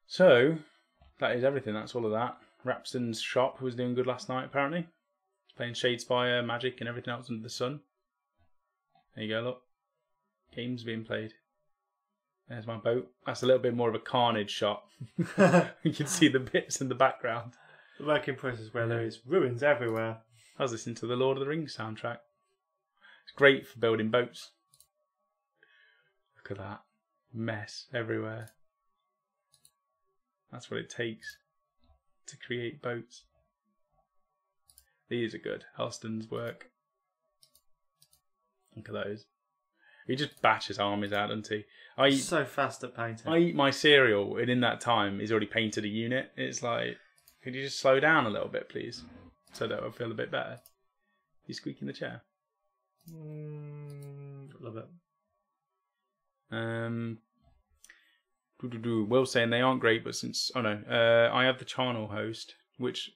So that is everything. That's all of that. Rapston's shop was doing good last night, apparently. He's playing Shadespire, Magic, and everything else under the sun. There you go, look. Games being played. There's my boat. That's a little bit more of a carnage shot. You can see the bits in the background. The work in process where there is ruins everywhere. I was listening to the Lord of the Rings soundtrack. It's great for building boats. Look at that. Mess everywhere. That's what it takes to create boats. These are good. Helston's work. Look at those. He just bashes armies out, doesn't he? He's so fast at painting. I eat my cereal, and in that time, he's already painted a unit. It's like, could you just slow down a little bit, please? So that I'll feel a bit better. You squeaking the chair? Love it. Will saying they aren't great, but since I have the Charnel host, which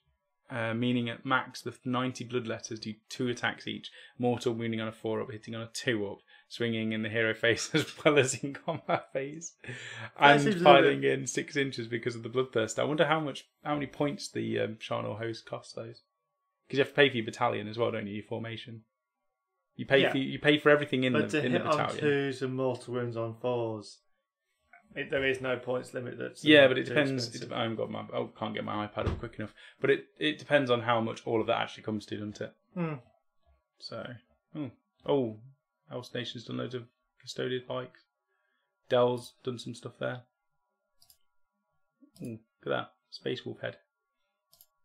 meaning at max the 90 bloodletters do 2 attacks each, mortal wounding on a 4-up, hitting on a 2-up, swinging in the hero phase as well as in combat phase, and piling in 6 inches because of the bloodthirst. I wonder how many points the Charnel host costs those, because you have to pay for your battalion as well, don't you? Your formation. You pay for everything in the battalion. But to hit on 2s and mortal wounds on 4s, there is no points limit. But it depends. I can't get my iPad up quick enough. But it depends on how much all of that actually comes to, doesn't it? So, Else Nation's done loads of custodian bikes. Dell's done some stuff there. Look at that Space Wolf head.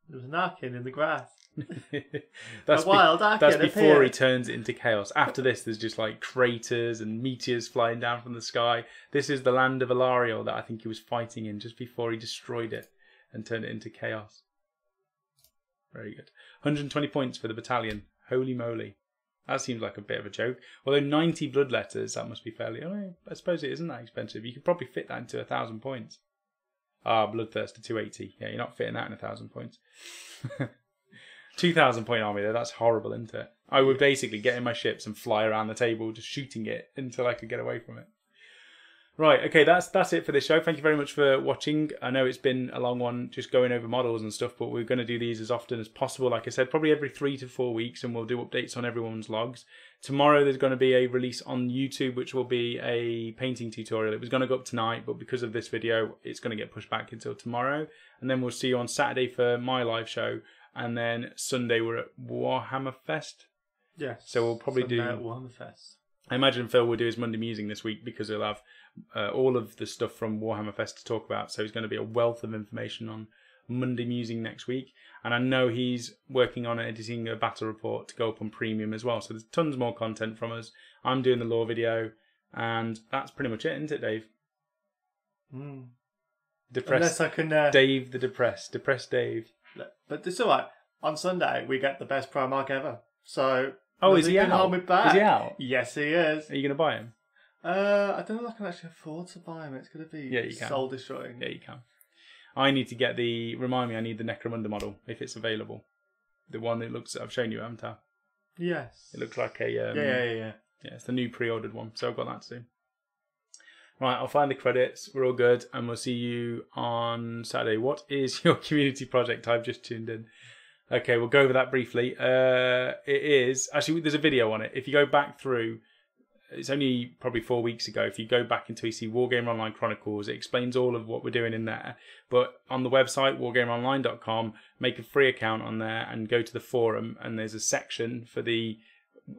There was an Arkin in the grass. That's a wild Arkin. That's before he turns it into chaos. After this, there's just like craters and meteors flying down from the sky. This is the land of Ilariel that I think he was fighting in just before he destroyed it and turned it into chaos. Very good. 120 points for the battalion. Holy moly. That seems like a bit of a joke. Although 90 bloodletters, that must be fairly... I suppose it isn't that expensive. You could probably fit that into 1,000 points. Bloodthirster 280. Yeah, you're not fitting that in 1,000 points. 2,000 point army though, that's horrible, isn't it? I would basically get in my ships and fly around the table just shooting it until I could get away from it. Right, okay, that's it for this show. Thank you very much for watching. I know it's been a long one just going over models and stuff, but we're going to do these as often as possible. Like I said, probably every 3 to 4 weeks, and we'll do updates on everyone's logs. Tomorrow there's going to be a release on YouTube, which will be a painting tutorial. It was going to go up tonight, but because of this video, it's going to get pushed back until tomorrow. And then we'll see you on Saturday for my live show. And then Sunday we're at Warhammer Fest. Yes. So we'll probably Sunday at Warhammer Fest. I imagine Phil will do his Monday Musing this week because he'll have all of the stuff from Warhammer Fest to talk about. So he's going to be a wealth of information Monday Musing next week. And I know he's working on editing a battle report to go up on Premium as well. So there's tons more content from us. I'm doing the lore video. And that's pretty much it, isn't it, Dave? Depressed. Unless I can... Dave the Depressed. Depressed Dave. But it's all right. On Sunday, we get the best Primarch ever. So... Oh, is he out? Hold me back. Is he out? Yes, he is. Are you going to buy him? I don't know if I can actually afford to buy him. It's going to be soul destroying. Yeah, you can. I need to get the... Remind me, I need the Necromunda model, if it's available. The one that looks... I've shown you, haven't I? Yes. It looks like a... Yeah, it's the new pre-ordered one, so I've got that to do. Right, I'll find the credits. We're all good, and we'll see you on Saturday. What is your community project? I've just tuned in. Okay, we'll go over that briefly. It is... Actually, there's a video on it. If you go back through... It's only probably 4 weeks ago. If you go back until you see Wargamer Online Chronicles, it explains all of what we're doing in there. But on the website, wargameronline.com, make a free account on there and go to the forum, and there's a section for the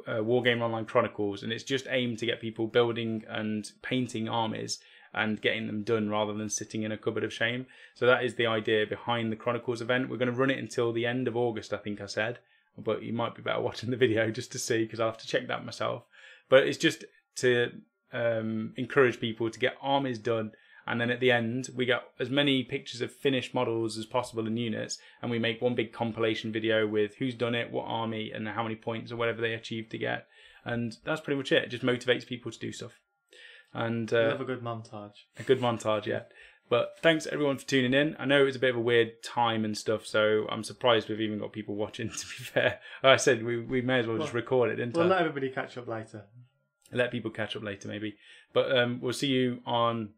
Wargamer Online Chronicles, and it's just aimed to get people building and painting armies and getting them done rather than sitting in a cupboard of shame. So that is the idea behind the Chronicles event. We're going to run it until the end of August, I think I said. But you might be better watching the video just to see, because I'll have to check that myself. But it's just to encourage people to get armies done. And then at the end, we get as many pictures of finished models as possible in units. And we make one big compilation video with who's done it, what army, and how many points or whatever they achieved to get. And that's pretty much it. It just motivates people to do stuff. And love a good montage. A good montage, yeah. But thanks everyone for tuning in. I know it was a bit of a weird time and stuff, so I'm surprised we've even got people watching, to be fair. Like I said, we may as well just record it, didn't I? We'll let everybody catch up later. Let people catch up later, maybe. But we'll see you on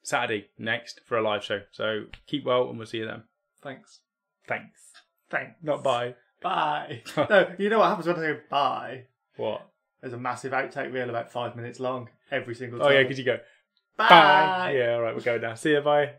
Saturday next for a live show. So keep well, and we'll see you then. Thanks. Not bye. Bye. No, you know what happens when I say bye? What? There's a massive outtake reel about 5 minutes long every single time. Oh yeah, because you go... Bye. Yeah, all right, we're going now. See you, bye.